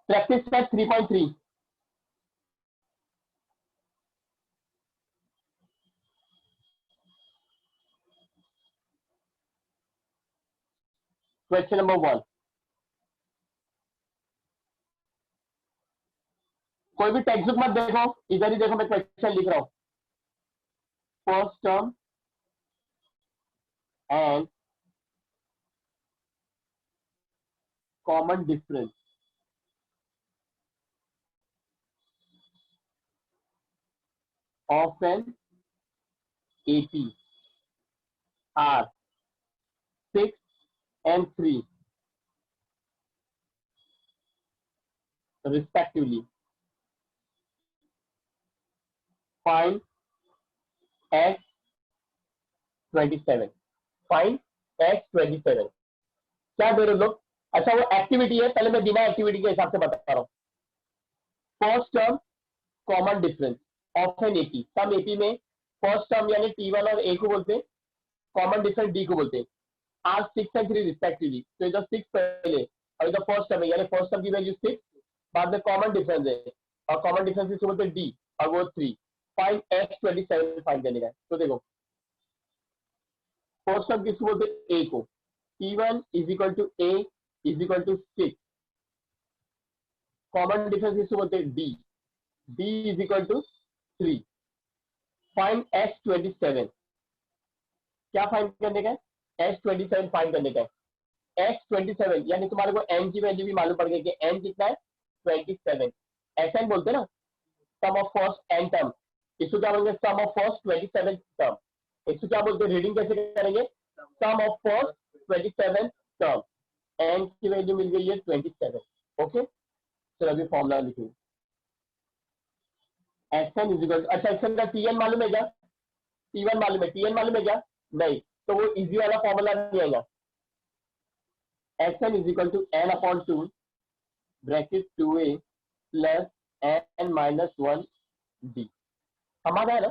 Practice set 3.3 question number 1। कोई भी text book मत देखो, इधर ही देखो, मैं क्वेश्चन लिख रहा हूं। First term and common difference of an AP are 6 and 3 respectively. Find X27. Find X27. क्या दे रहे लोग? अच्छा, वो एक्टिविटी है, पहले मैं बिना एक्टिविटी के हिसाब से बता रहा हूं। First term common difference of an AP, सब AP में फर्स्ट टर्म यानी T1 और A को बोलते हैं, कॉमन डिफरेंस D को बोलते हैं। आर 6 and 3 रिस्पेक्टिवली, तो इधर 6 पहले और इधर फर्स्ट टर्म है, यानी फर्स्ट टर्म की वैल्यू 6, बाद में कॉमन डिफरेंस है और कॉमन डिफरेंस इसको बोलते हैं D और वो 3। फाइंड X27 फाइंड करने का है। तो देखो फर्स्ट टर्म किसको बोलते हैं? A को। T1 is equal to A is equal to 6, common difference किसको बोलते हैं? D, D is equal to 3। Find X27, क्या फाइंड करने का है? X27 फाइंड करने का है। X27 यानी तुम्हारे को n की वैल्यू भी मालूम पड़ गई कि n कितना है? 27। SN बोलते हैं ना, sum of first n term. इसको क्या बोलेंगे? सम ऑफ फर्स्ट 27 टर्म। इसको क्या बोलते हैं? रीडिंग कैसे करेंगे? Sum of first 27 term. n की वैल्यू मिल गई है 27। ओके, चलो अभी फॉर्मूला लिखेंगे। SN इज इक्वल, अच्छा SN का TN मालूम है क्या? T1 मालूम है, TN मालूम है क्या? नहीं, तो वो इजी वाला फॉर्मूला नहीं आएगा। SN is equal to n upon 2 bracket 2a plus n minus 1 d। हमारा है ना,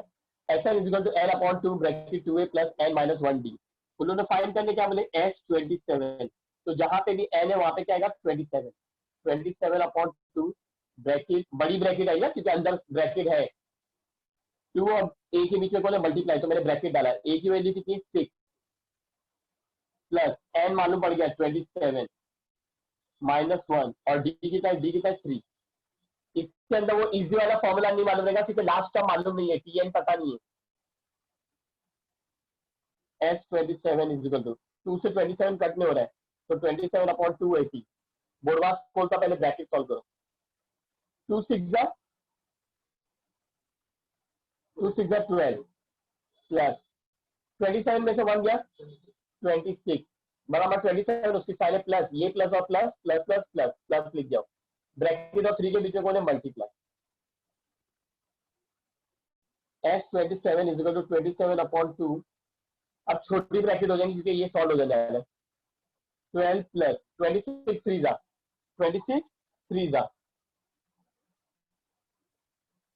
SN is equal to n upon 2 bracket 2a plus n minus 1 d। उन्होंने फाइंड करने क्या बोले? X27। तो जहां पे भी n है वहां पे क्या आएगा? 27। 27 अपॉन 2 ब्रैकेट, बड़ी ब्रैकेट आएगा क्योंकि अंदर ब्रैकेट है 2 और a के बीच में कौन है? मल्टीप्लाई, तो मैंने ब्रैकेट डाला। a की वैल्यू कितनी? 6 प्लस n मालूम पड़ गया 27 माइनस 1 और d कितना है? d कितना है? 3। इसके अंदर वो इजी वाला फॉर्मूला नहीं मालूम रहेगा क्योंकि लास्ट टर्म मालूम नहीं है, TN पता नहीं है। S27 इज इक्वल टू 2 से 27 कट नहीं हो रहा है, तो 27 अपॉन 2 80। बोर्डवास खोल का पहले ब्रैकेट सॉल्व करो। 2 6 12 प्लस 27 में से 1 गया 26 बराबर 27, उसकी साइड प्लस, ये प्लस और plus plus plus plus plus लिख जाओ। ब्रैकेट और 3 के बीच में कौन है? Multiply. S27 is equal to 27 upon 2। अब छोटी ब्रैकेट हो जाएंगी क्योंकि ये सॉल्व हो जाएगा। 12 प्लस 26 3 जा 26 3 जा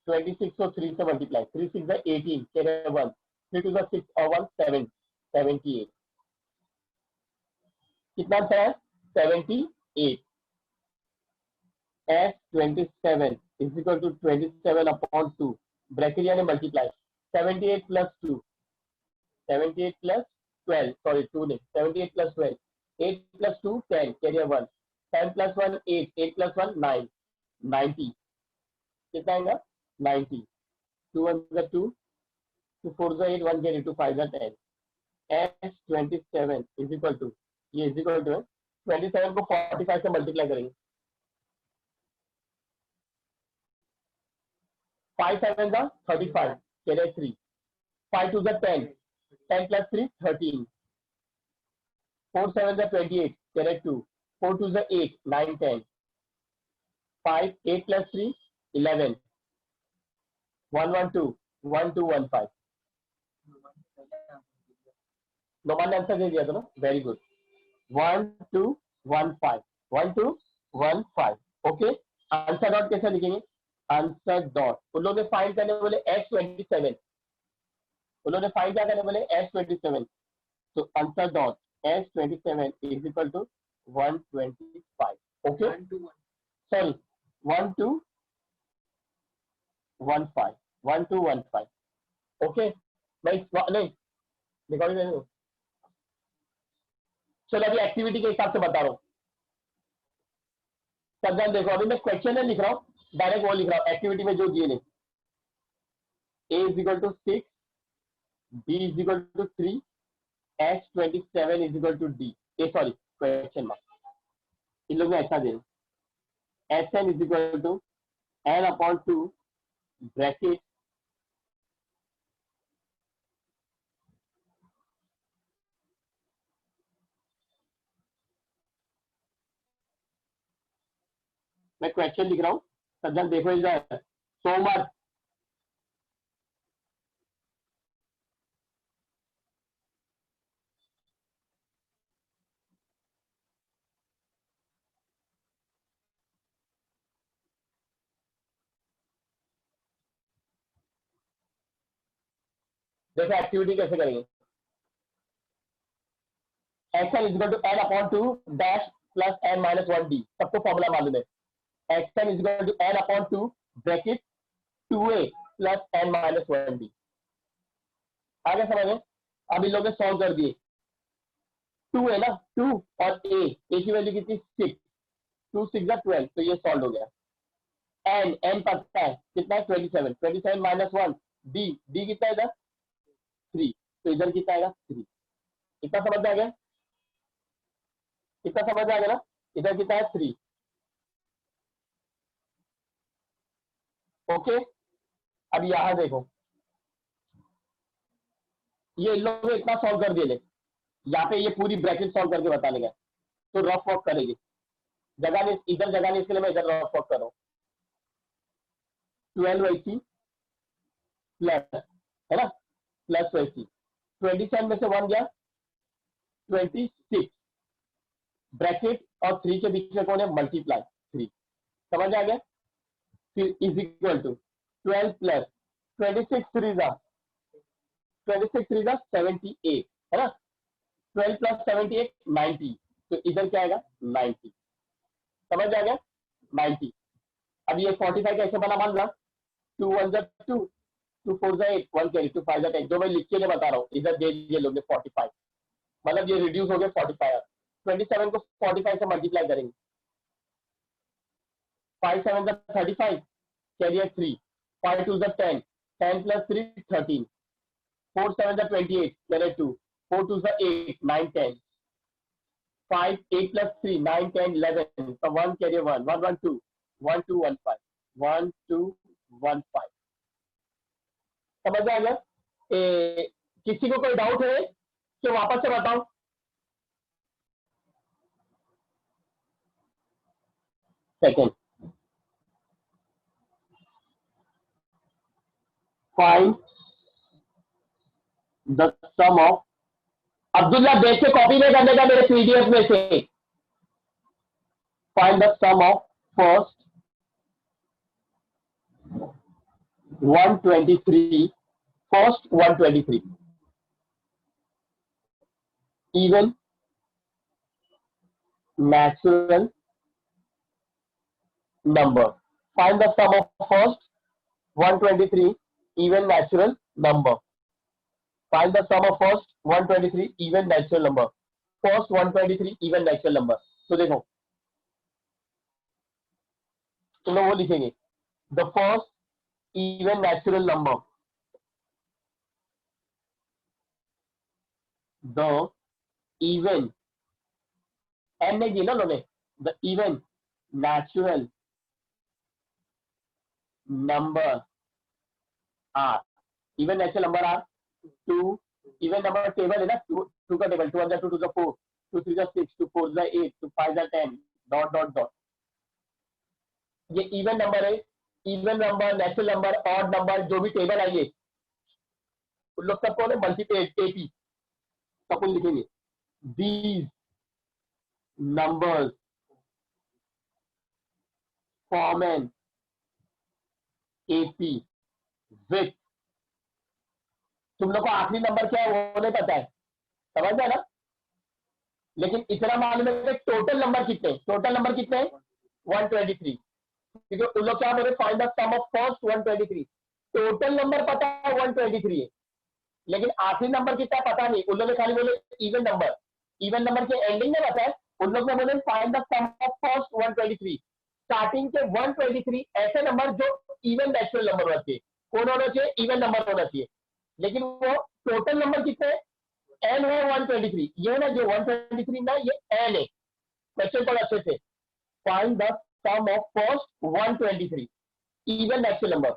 26 को 3 से मल्टीप्लाई, 3 6 जा 18 कैरे 1 3 2 जा 6 और 1 7 78। कितना आंसर है? 78। S27 is equal to 27 upon 2 bracket यानी मल्टीप्लाई। 78 प्लस 2 78 प्लस 12, सॉरी 2 नहीं, 78 plus 12, 8 plus 2 10 carrier 1, 10 plus 1 8, 8 plus 1 9, 90। कितना आएगा? 90। 2 1 2, 2 4 8, 1 carry 2 5 10। S27 is equal to, ये इज इक्वल टू 27 को 45 से मल्टीप्लाई करेंगे। 5 7 जा 35 कैरियर 3, 5 2 जा 10, 10 प्लस 3 13, 4 7 जा 28 कैरियर 2, 4 2 जा 8 9 10, 5 8 प्लस 3 11, 1 1 2 1 2 1 5। नोमान ने आंसर दे दिया था ना, very good. 1 2 1 5 1 2 1 5। Okay, answer dot कैसे लिखेंगे? आंसर डॉट, उन लोगों ने फाइंड करने बोले S27, उन्होंने फाइंड क्या करने बोले? S27। तो answer dot S27 is equal to 125। Okay, sorry 1215 1215। Okay भाई, नहीं रिकॉर्डिंग नहीं। चलो अभी एक्टिविटी के हिसाब से बता रहा हूँ। सज्जन देखो, अभी मैं क्वेश्चन लिख रहा हूँ, डायरेक्ट वो लिख रहा हूँ एक्टिविटी में जो दिए नहीं। a is equal to 6, b is equal to 3, h27 is equal to d। ए सॉरी, क्वेश्चन मार्क इन लोग ने ऐसा दे, sn is equal to n/2 bracket मैं क्वेश्चन लिख रहा हूँ, सज्जन देखो इधर। सोमर देखो एक्टिविटी कैसे करेंगे। xn is equal to n/2 dash plus n minus 1d, सबको फॉर्मूला मालूम है। xn is equal to n/2 bracket 2a plus n minus 1d। आगे समझ में? अब इन लोगों ने सॉल्व कर दिए। 2 है ना, 2 और a की वैल्यू कितनी 6, 2 6 12, तो ये सॉल्व हो गया। n पता है कितना है 27, 27 माइनस 1 d कितना है इधर 3, तो इधर कितना आएगा 3। इतना समझ में आ गया? इतना समझ में आ गया ना? इधर कितना है 3। ओके, अब यहां देखो, ये इन लोगों ने इतना सॉल्व कर दिया। यहाँ पे ये पूरी ब्रैकेट सॉल्व करके बताने का, तो रफ वर्क करेगी। जगह नहीं, इधर जगह नहीं, इसके लिए मैं इधर रफ वर्क कर रहा हूँ। 12 प्लस है ना, प्लस 27 में से 1 गया 26, ब्रैकेट और 3 के बीच में कौन है, मल्टीप्लाई 3। समझ आ गया? फिर इज इक्वल टू 12 प्लस 26 3 78 है ना, 12 प्लस 78 90, तो इधर क्या आएगा 90। समझ आ गया 90। अब ये 45 कैसे बना, मान ला 2 1 2, 2 4 8, 1 कैरी, 2 5 10, जो मैं लिख के लिए बता रहा हूँ, इधर दे दीजिए लोग ने 45, मतलब ये रिड्यूस हो गया 45। 27 को 45 से मल्टीप्लाई करेंगे, 5 7 35, कैरी है 3, 5 2 10, 10 plus 3 13, 4 7 28, carry 2, 4 2 8 9 10, 5 8 plus 3 9 10 11, so 1 carry 1 1 1 2 1 2 1 5 1 2 1 5। समझ आ गया? किसी को कोई डाउट है तो वापस से बताओ। Second, find the sum of, Abdullah देख के कॉपी नहीं करने का मेरे पीडीएफ में से। Find the sum of first 123, first 123 even natural number. Find the sum of first 123 even natural number. Find the sum of first 123 even natural number. First 123 even natural number. तो देखो तुम लोग वो लिखेंगे, the first even natural number, the even n नहीं दी ना उन्होंने, the even natural number are, even natural number are 2, even number table है ना, 2 का टेबल, 2 1 2 2 4, 2 3 6, 2 4 8, 2 5 10, डॉट डॉट डॉट। ये इवन नंबर है, even number, natural number, odd number, जो भी टेबल आएंगे उन लोग सबको मल्टीप्लाई एपी सबको लिखेंगे। These numbers form an AP with, तुम लोग को आखिरी नंबर क्या है वो नहीं पता है, समझ गया ना, लेकिन इतना मालूम है कि टोटल नंबर कितने, टोटल नंबर कितने 123, क्योंकि उन लोग क्या बोले, find the sum of first 123। Total number पता है 123 है, लेकिन आखिरी नंबर कितना पता नहीं। उन लोगों ने खाली बोले इवन नंबर, इवन नंबर के एंडिंग में बताया। उन लोग ने बोले find the sum of first 123। Starting के 123 ऐसे नंबर जो इवन नेचुरल नंबर होना चाहिए। कौन होना चाहिए? इवन नंबर होना चाहिए। लेकिन वो टोटल नंबर कितने हैं? एन है 123। ये ना जो 123 ना, ये एन है। क्वेश्चन को अच्छे से find the sum of first 123 even natural number.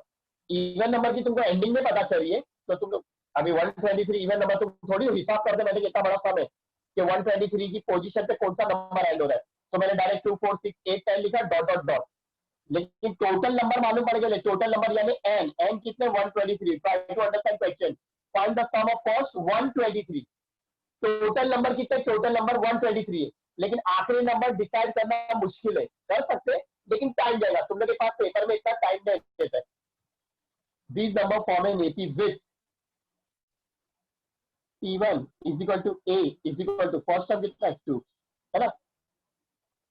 Even number की तुमको एंडिंग में पता चलिए तो तुम लोग अभी 123 इवन नंबर तुम थोड़ी हिसाब करते मैंने कितना बड़ा सम है कि 123 की पोजीशन पे कौन सा नंबर एंड हो रहा है। तो मैंने डायरेक्ट 2 4 6 8 10 लिखा, डॉट डॉट डॉट। लेकिन टोटल नंबर मालूम पड़ गया। टोटल नंबर यानी एन, एन कितने? 123। Try to understand question. Find the sum of first 123। Total number कितने? टोटल नंबर 123 है, लेकिन आखिरी नंबर डिसाइड करना मुश्किल है। कर सकते, लेकिन टाइम जाएगा। तुम लोग के पास पेपर में इतना टाइम नहीं देता है। These number form an AP with T1 is equal to A is equal to first term कितना है 2, है ना?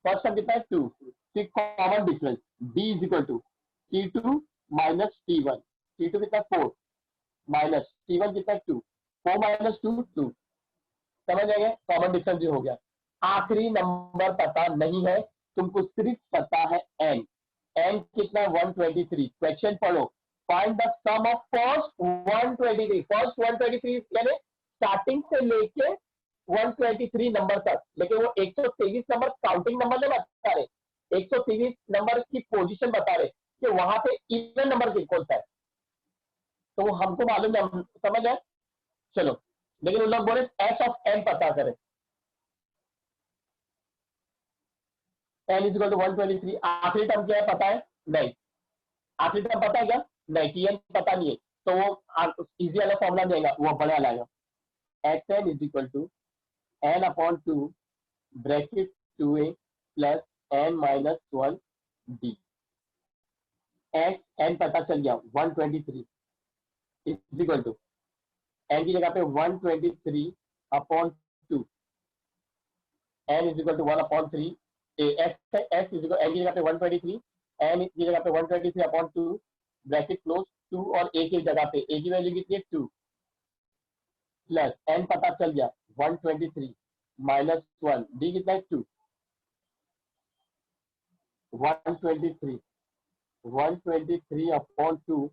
फर्स्ट टर्म कितना है 2। फिर common difference B is equal to T2 minus T1। T2 कितना 4 माइनस T1 कितना 2। 4 minus 2 2। समझ आएंगे? कॉमन डिफरेंस भी हो गया। आखिरी नंबर पता नहीं है तुमको, सिर्फ पता है एन। एन कितना? 123। क्वेश्चन पढ़ो। Find the sum of first 123। First 123 यानी स्टार्टिंग से लेके 123 नंबर तक। लेकिन वो 123 नंबर काउंटिंग नंबर नहीं बता रहे, 123 नंबर की पोजीशन बता रहे कि वहां पे इवन नंबर कौन सा है। तो वो हमको मालूम है, समझ आए? चलो, लेकिन उन लोग बोले एस ऑफ एन पता करें। N is equal to 123। आखिरी टर्म क्या है पता है? नहीं। आखिरी टर्म पता है क्या? नहीं। टी एन पता नहीं है, तो वो इजी वाला फॉर्मूला देगा, वो बड़ा लाएगा। X n is equal to n upon 2 bracket 2a plus n minus 1 d. X n पता चल गया 123 इज इक्वल टू एन की जगह पे 123 upon 2, n is equal to 1 upon 3। X is equal n की जगह पे 123, एन की जगह पे 123 अपॉन 2 ब्रैकेट क्लोज 2 और ए की जगह पे ए की वैल्यू कितनी है 2 प्लस एन पता चल गया 123 माइनस 1 डी कितना है 2। 123 अपॉन 2।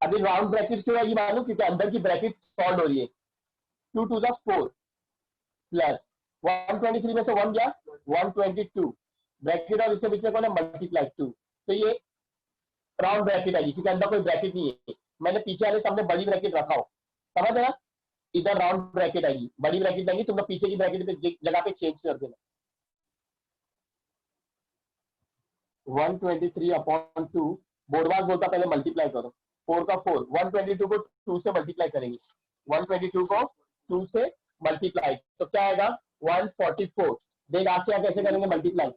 अभी राउंड ब्रैकेट क्यों है मालूम? क्योंकि अंदर की ब्रैकेट सॉल्व हो रही है। 2 टू द 4 प्लस 123 में से 1 गया 122 ब्रैकेट और इसके बीच में कौन है? मल्टीप्लाई 2। तो ये राउंड ब्रैकेट आएगी क्योंकि अंदर कोई ब्रैकेट नहीं है। मैंने पीछे वाले सामने बड़ी ब्रैकेट रखा हो, समझ रहे? इधर राउंड ब्रैकेट आएगी, बड़ी ब्रैकेट आएगी, तुम लोग पीछे की ब्रैकेट पे जगह पे चेंज कर देना। 123 अपॉन 2 बोर्डवास बोलता पहले मल्टीप्लाई करो। 4 का 4, 122 को 2 से मल्टीप्लाई करेंगे। 122 को 2 से मल्टीप्लाई तो क्या आएगा? 144। देख आपसे यहाँ कैसे करेंगे मल्टीप्लाई?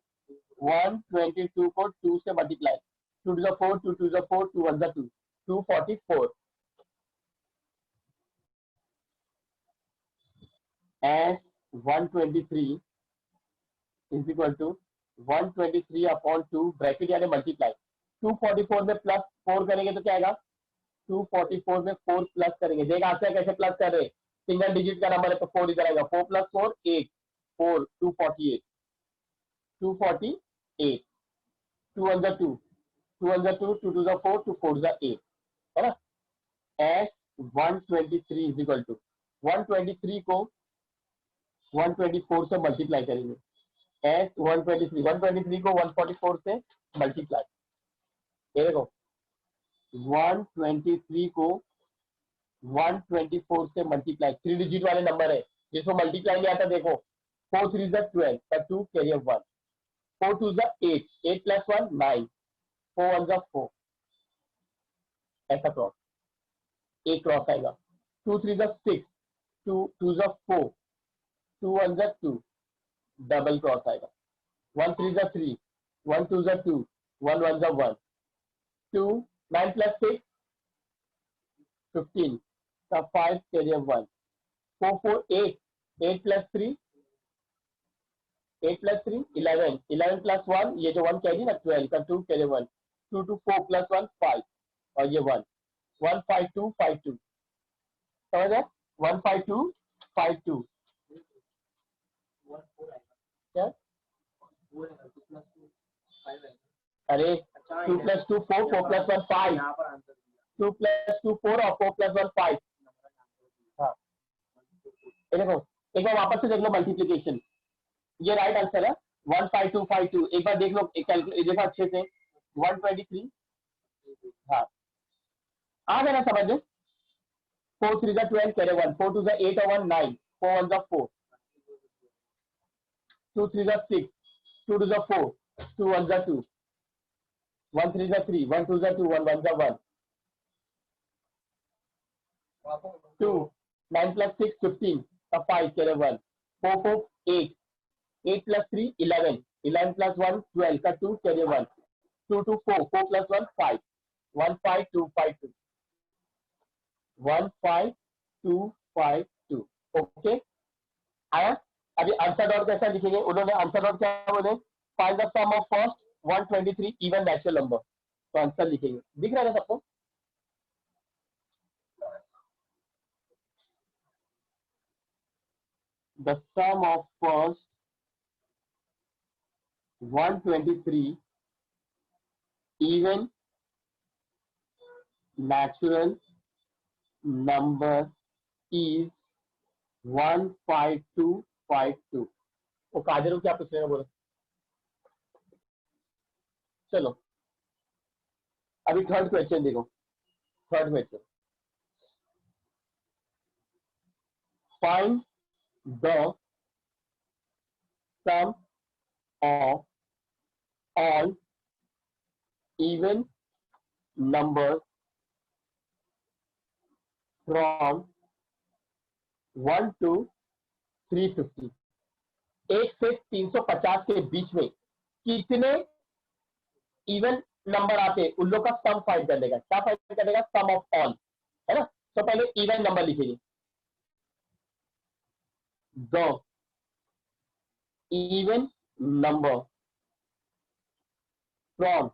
122 को 2 से multiply, 2 two the 4, 2 two the 4, 2 1 the 2, 244 and 123 is equal to 123 upon 2 bracket यानी मल्टीप्लाई। 244 में प्लस 4 करेंगे तो क्या आएगा? 244 में 4 प्लस करेंगे। देख आपसे कैसे प्लस कर रहे हैं? सिंगल डिजिट का नंबर है तो 4 इधर आएगा। 4 plus 4 8, 4 248, 248 2 1 the 2, 2 1 the 2, 2 two the 4, 2 4 the 8, है ना? एस 123 इज इक्वल टू 123 को 124 से मल्टीप्लाई करेंगे। एस 123 को 144 से मल्टीप्लाई। ये देखो 123 को 124 से मल्टीप्लाई, 3 डिजिट वाले नंबर है जिसको मल्टीप्लाई नहीं आता। देखो 4 3 12 पर 2 कैरी 1, 4 2 8, 8 प्लस 1 9, 4 1 4, ऐसा क्रॉस एक क्रॉस आएगा। 2 3 6, 2 2 4, 2 1 2, डबल क्रॉस आएगा। 1 3 3, 1 2 2, 1 1 1, 2 9 प्लस 6 15 का 5 कैरियर 1, 4 4 8, 8 प्लस 3 8 प्लस 3 11, 11 प्लस 1 ये जो 1 कैरी ना 12 का 2 कैरी 1, 2 to 4 प्लस 1 5 और ये 1 1 5 2 5 2 समझ गए 1 5 2 5 2 क्या अरे 2 प्लस 2 4 4 प्लस 1 5 2 प्लस 2 4 और 4 प्लस 1 5 हाँ ये देखो एक बार वापस से देख लो मल्टीप्लीकेशन ये राइट आंसर है 15252 एक बार देख लो देखो अच्छे से 123 हाँ आ गया ना समझ में 4 3 जा 12 कैरे 1 4 2 जा 8 और 1 9 4 1 जा 4 2 3 जा 6 2 2 जा 4 2 1 जा 2 1 3 जा 3 1 2 जा 2 1 1 जा 1 2 9 plus 6 15 का 5 कैरे 1 4 4 8 8 plus 3 11 11 plus 1 12 का 2 कैरे 1 2 2 4 4 plus 1 5 1 5 2 5 2 1 5 2 5 2 ओके आया अभी आंसर डॉट कैसा लिखेंगे उन्होंने आंसर डॉट क्या बोले find the sum of first 123 even natural number तो आंसर लिखेंगे दिख रहा है सबको the sum of first 123 even natural number is 15252 वो काजरों क्या पूछ रहे हैं बोलो चलो अभी थर्ड क्वेश्चन देखो third question find the sum of all even numbers from 1 to 350 1 से 350 के बीच में कितने इवन नंबर आते उन लोग का सम फाइंड करने का क्या फाइंड करने का सम ऑफ ऑल है ना तो पहले इवन नंबर लिखेंगे the even number from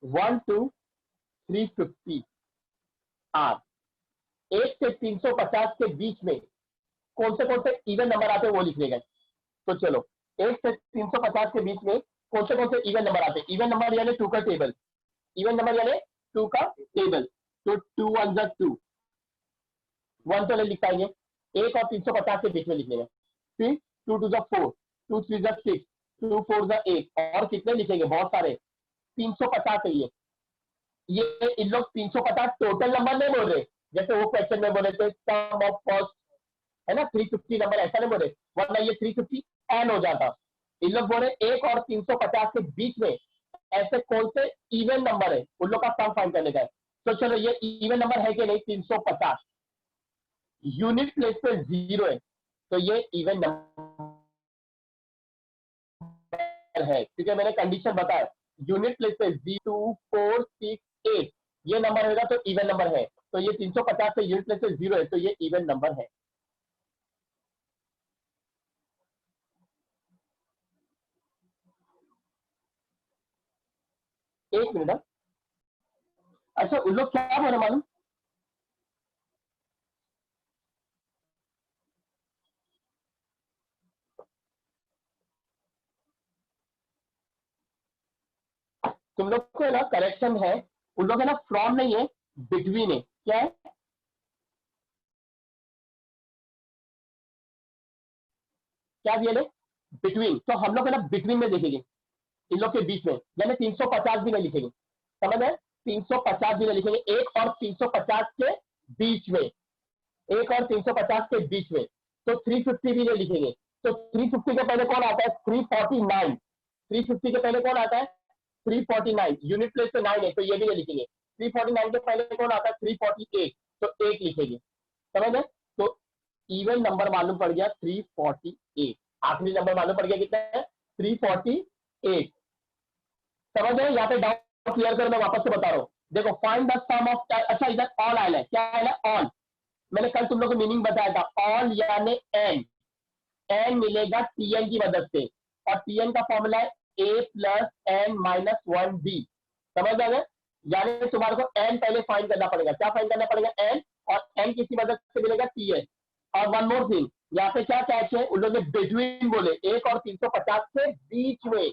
1 to 350 are 1 से 350 के बीच में कौन से इवन नंबर आते हैं वो लिखने गए तो चलो 1 से 350 के बीच में कौन से इवन नंबर आते हैं इवन नंबर यानी 2 का टेबल इवन नंबर यानी 2 का टेबल तो 2 1 जा 2 1 तो लिख पाएंगे 1 और 350 के बीच में लिखने फिर 2 2 जा 4 2 3 जा 6 2 4 जा 8 और कितने लिखेंगे बहुत सारे 350 है ये इन लोग 350 टोटल नंबर नहीं बोल रहे जैसे वो क्वेश्चन में बोले थे सम ऑफ फर्स्ट है ना 350 नंबर ऐसा नहीं बोले वरना ये 350 एन हो जाता इन लोग बोले 1 और 350 के बीच में ऐसे कौन से इवन नंबर है उन लोग का सम फाइंड करने का है तो चलो ये इवन नंबर है कि नहीं 350 यूनिट प्लेस पे 0 है तो ये इवन नंबर है क्योंकि मैंने कंडीशन बताया यूनिट प्लेस पे 2 4 6 8 ये नंबर होगा तो इवन नंबर है तो ये 350 से यूनिट प्लेस पे 0 है तो ये इवन नंबर है एक मिनट अच्छा उन लोग क्या बोले मालूम तुम लोग को ना करेक्शन है उन लोग है ना फ्रॉम नहीं है बिटवीन है क्या है क्या दिया बिटवीन तो हम लोग है ना बिटवीन में देखेंगे इन लोग के बीच में यानी 350 भी नहीं लिखेंगे समझ है 350 भी नहीं लिखेंगे 1 और 350 के बीच में 1 और 350 के बीच में तो 350 भी नहीं लिखेंगे तो 350 के पहले कौन आता है 349 350 के पहले कौन आता है 349 यूनिट प्लेस पे 9 है तो ये भी नहीं लिखेंगे 349 के पहले कौन आता है 348 तो 1 लिखेंगे समझ में तो इवन नंबर मालूम पड़ गया 348 आखिरी नंबर मालूम पड़ गया कितना है 348 समझ रहे यहाँ पे डाउट क्लियर कर मैं वापस से बता रहा हूँ देखो फाइंड द सम ऑफ अच्छा इधर ऑल आया है क्या आया ऑल मैंने कल तुम लोग को मीनिंग बताया था ऑल यानी एन n मिलेगा tn की मदद से, और tn का फॉर्मूला है a plus n minus 1b। समझ आ गया? यानी तुम्हारे को n पहले फाइंड करना पड़ेगा। क्या फाइंड करना पड़ेगा? n, और n किसकी मदद से मिलेगा? tn। और वन मोर थिंग, यहाँ पे क्या कैच है, उन लोगों ने बिटवीन बोले, 1 और 350 के बीच में।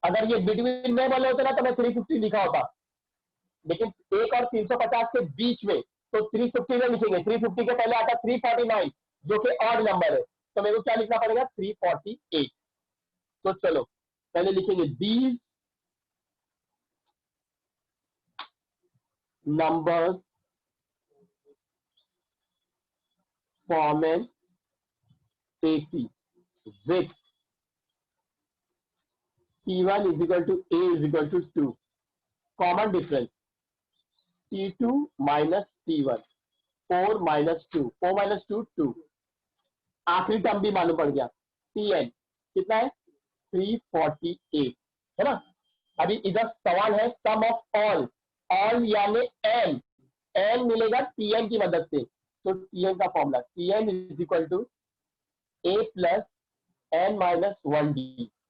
अगर ये बिटवीन में बोले होते ना तो मैं 350 लिखा होता, लेकिन 1 और 350 के बीच में, तो 350 में लिखेंगे। 350 के पहले आता 349 जो कि ऑड नंबर है, तो मेरे को क्या लिखना पड़ेगा? 348। तो चलो पहले लिखेंगे these numbers form n 80 with T1 is equal to A is equal to 2, common difference T2 minus T1, 4 minus 2, 4 minus 2 2, आखिरी टर्म भी मालूम पड़ गया। Tn कितना है? 348 है ना। अभी इधर सवाल है सम ऑफ ऑल, ऑल यानी n, n मिलेगा Tn की मदद से। तो Tn का formula Tn is equal to a plus n minus 1d,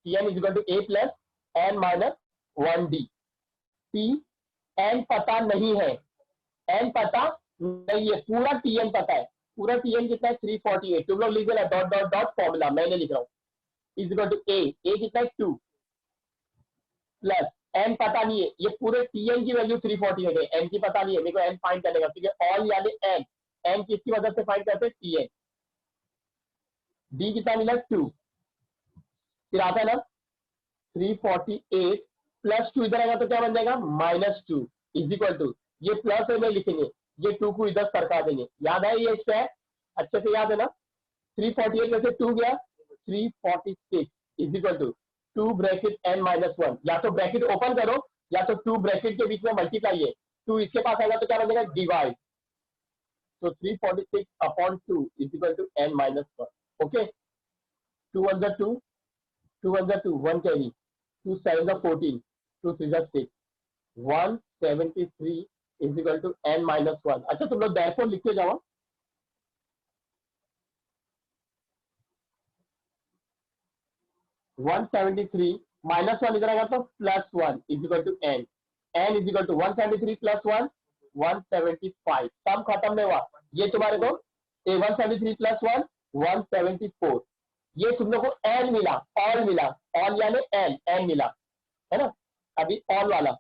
Tn is equal to a plus n minus 1d। T n पता नहीं है, n पता नहीं है, पूरा Tn पता है। पूरा Tn कितना है? 348। तुम लोग लिख देना डॉट डॉट डॉट फॉर्मूला, मैंने लिख रहा हूँ, इज इक्वल टू a कितना है? 2 प्लस n पता नहीं है, ये पूरे Tn की वैल्यू 348 है, n की पता नहीं है, मेरे को n फाइंड करने का, क्योंकि ऑल यानी n किसकी मदद से फाइंड करते हैं? Tn। d कितना मिला? 2। फिर आता है ना 348 प्लस 2, इधर आएगा तो क्या बन जाएगा? माइनस 2 इज इक्वल टू, ये प्लस है में लिखेंगे, ये 2 को इधर सरका देंगे। याद है ये क्या है? अच्छे से याद है ना। 348 में से 2 गया, 346 is equal to 2 bracket n minus 1, या तो ब्रैकेट ओपन करो या तो 2 ब्रैकेट के बीच में मल्टीप्लाई है, 2 इसके पास आएगा तो क्या बन जाएगा? डिवाइड। तो 346 upon 2 is equal to n minus 1। Okay, 2 1 2, 2 1 2, 1 carry, 2 7 14, 2 3 6, 173 is equal to n minus 1। अच्छा तुम लोग therefore लिखते जाओ। 173 माइनस 1 इधर आएगा तो plus 1 is equal to n, n is equal to 173 plus 1 175। Sum खत्म नहीं हुआ, ये तुम्हारे को 173 प्लस 1 174, ये तुम लोग को n मिला, ऑल मिला, ऑल यानी n मिला है ना। अभी ऑल वाला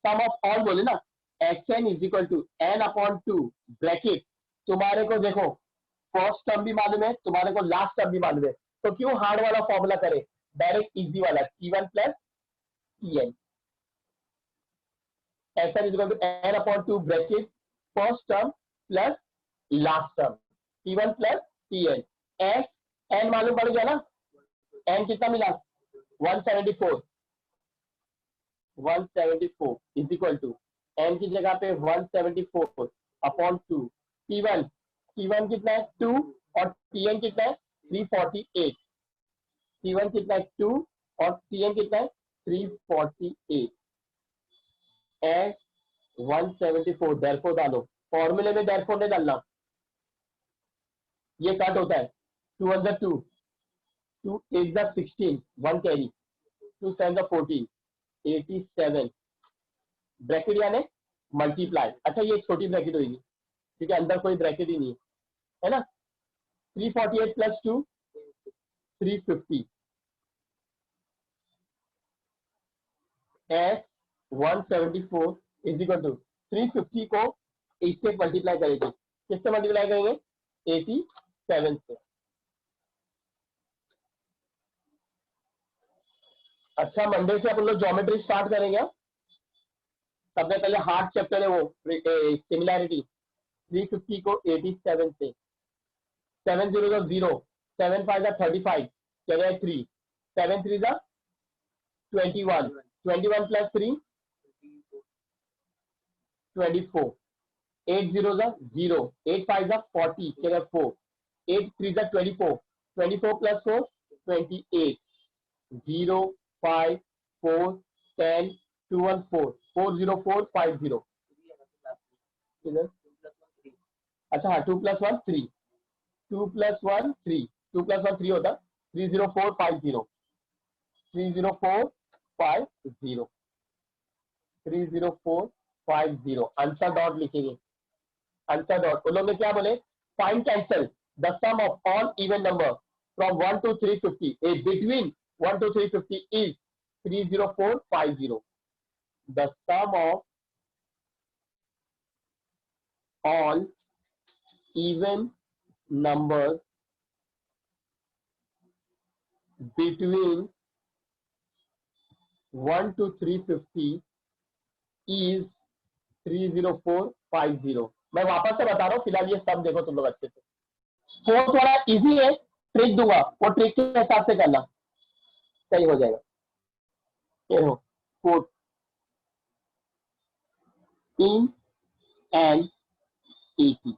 सम ऑफ ऑल बोले ना, xn is equal to n upon 2 bracket, तुम्हारे को देखो फर्स्ट टर्म भी मालूम है, तुम्हारे को लास्ट टर्म भी मालूम है, तो क्यों हार्ड वाला फॉर्मूला करे, डायरेक्ट इजी वाला T1 plus Tn। xn is equal to n upon 2 bracket first term plus last term T1 plus Tn। n मालूम पड़ गया ना, n कितना मिला? 174 इज इक्वल टू n की जगह पे 174 अपॉन 2, T1 कितना है? 2, और Tn कितना है? 348। T1 कितना है? 2, और Tn कितना है? 348। एंड 174 therefore डालो, फॉर्मूले में therefore नहीं डालना, ये कट होता है। 2 1 2, 2 8 16, 1 कैरी, 2 7 14, 87 ब्रैकेट यानी मल्टीप्लाई। अच्छा ये छोटी ब्रैकेट होगी क्योंकि अंदर कोई ब्रैकेट ही नहीं है ना। 348 plus 2 350 s 174 is equal to 350 को इससे मल्टीप्लाई करेंगे, किससे मल्टीप्लाई करेंगे? 87 से। अच्छा मंडे से अपन लोग ज्योमेट्री स्टार्ट करेंगे। सबसे पहले हार्ड चैप्टर है वो सिमिलैरिटी, 350 को 87 से, 7 0 0, 7 5 35, चले 3, 7 3 21, 21 प्लस 3 24, 8 0 0, 8 5 40, चले 4, 8 3 24, 24 प्लस 4 28, 0 5 4 10 2 1 4, 4 0 4 5 0। अच्छा हाँ 2 प्लस 1 3, 2 प्लस 1 3, 2 + 1 3 होता, 30450, 30450, 30450 आंसर डॉट लिखेंगे। आंसर डॉट उन लोगों ने क्या बोले, find cancel the sum of all even number from 1 to 350 between 1 to 350 is 30450। The sum of all even numbers between 1 to 350 is 30450। मैं वापस से बता रहा हूँ, फिलहाल ये सब देखो तुम लोग अच्छे से। फोर थोड़ा इजी है, ट्रिक दूंगा, वो ट्रिक के हिसाब से करना, सही हो जाएगा। ये हो 4 in an EP,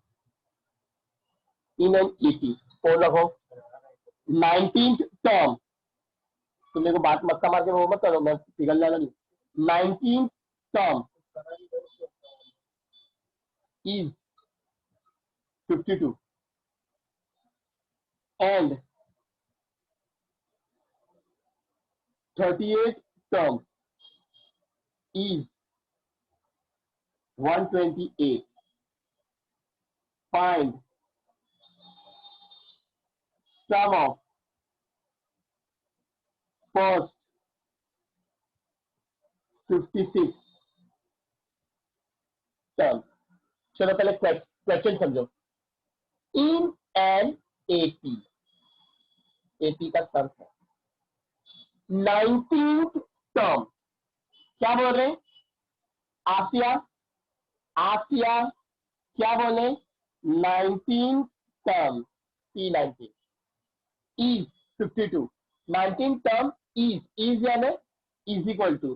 in an EP 4 रखो। 19th टर्म, तुम मेरे को बात मत मार के वो मत करो, मैं पिघल जाना नहीं। 19th term is 52 and 38th term is 128। Find sum of first 56 term। चलो पहले क्वेश्चन समझो। इन एन एपी, एपी का सर्च है 19th टर्म, क्या बोल रहे हैं आसिया, आसिया क्या बोले 19th term P19 is 52। 19th term is यानी is equal to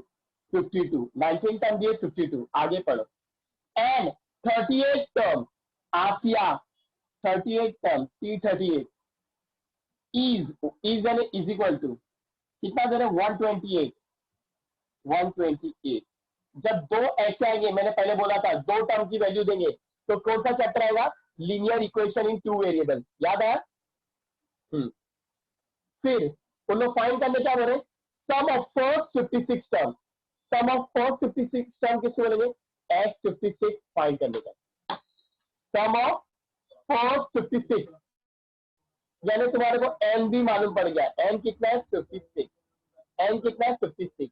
52, 19th term दिए 52, आगे पढ़ो। एंड 38th टर्म आसिया, 38th टर्म P38 is यानी इज इक्वल टू कितना दे रहे 128, 128। जब दो ऐसे आएंगे, मैंने पहले बोला था दो टर्म की वैल्यू देंगे तो कौन सा चैप्टर आएगा, लीनियर इक्वेशन इन 2 वेरिएबल, याद आया। फिर उन लोग फाइंड करने क्या बोल रहे, sum of first 56 term, sum of first 56 term किसको बोलेंगे, X56 फाइंड करने का। सम ऑफ फर्स्ट 56 यानी तुम्हारे को n भी मालूम पड़ गया, n कितना है 56, n कितना है 56।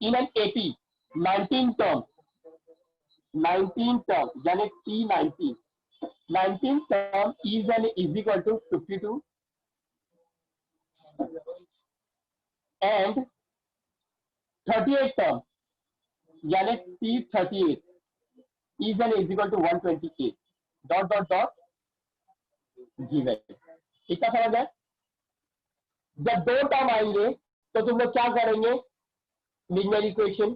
In n AP 19 term, 19 term यानी T19, 19 term is n is equal to 52 and 38 term यानी T38 is n is equal to 128 dot dot dot given. इतना समझ है। जब दो टर्म आएंगे तो तुम लोग क्या करेंगे, लीनियर इक्वेशन।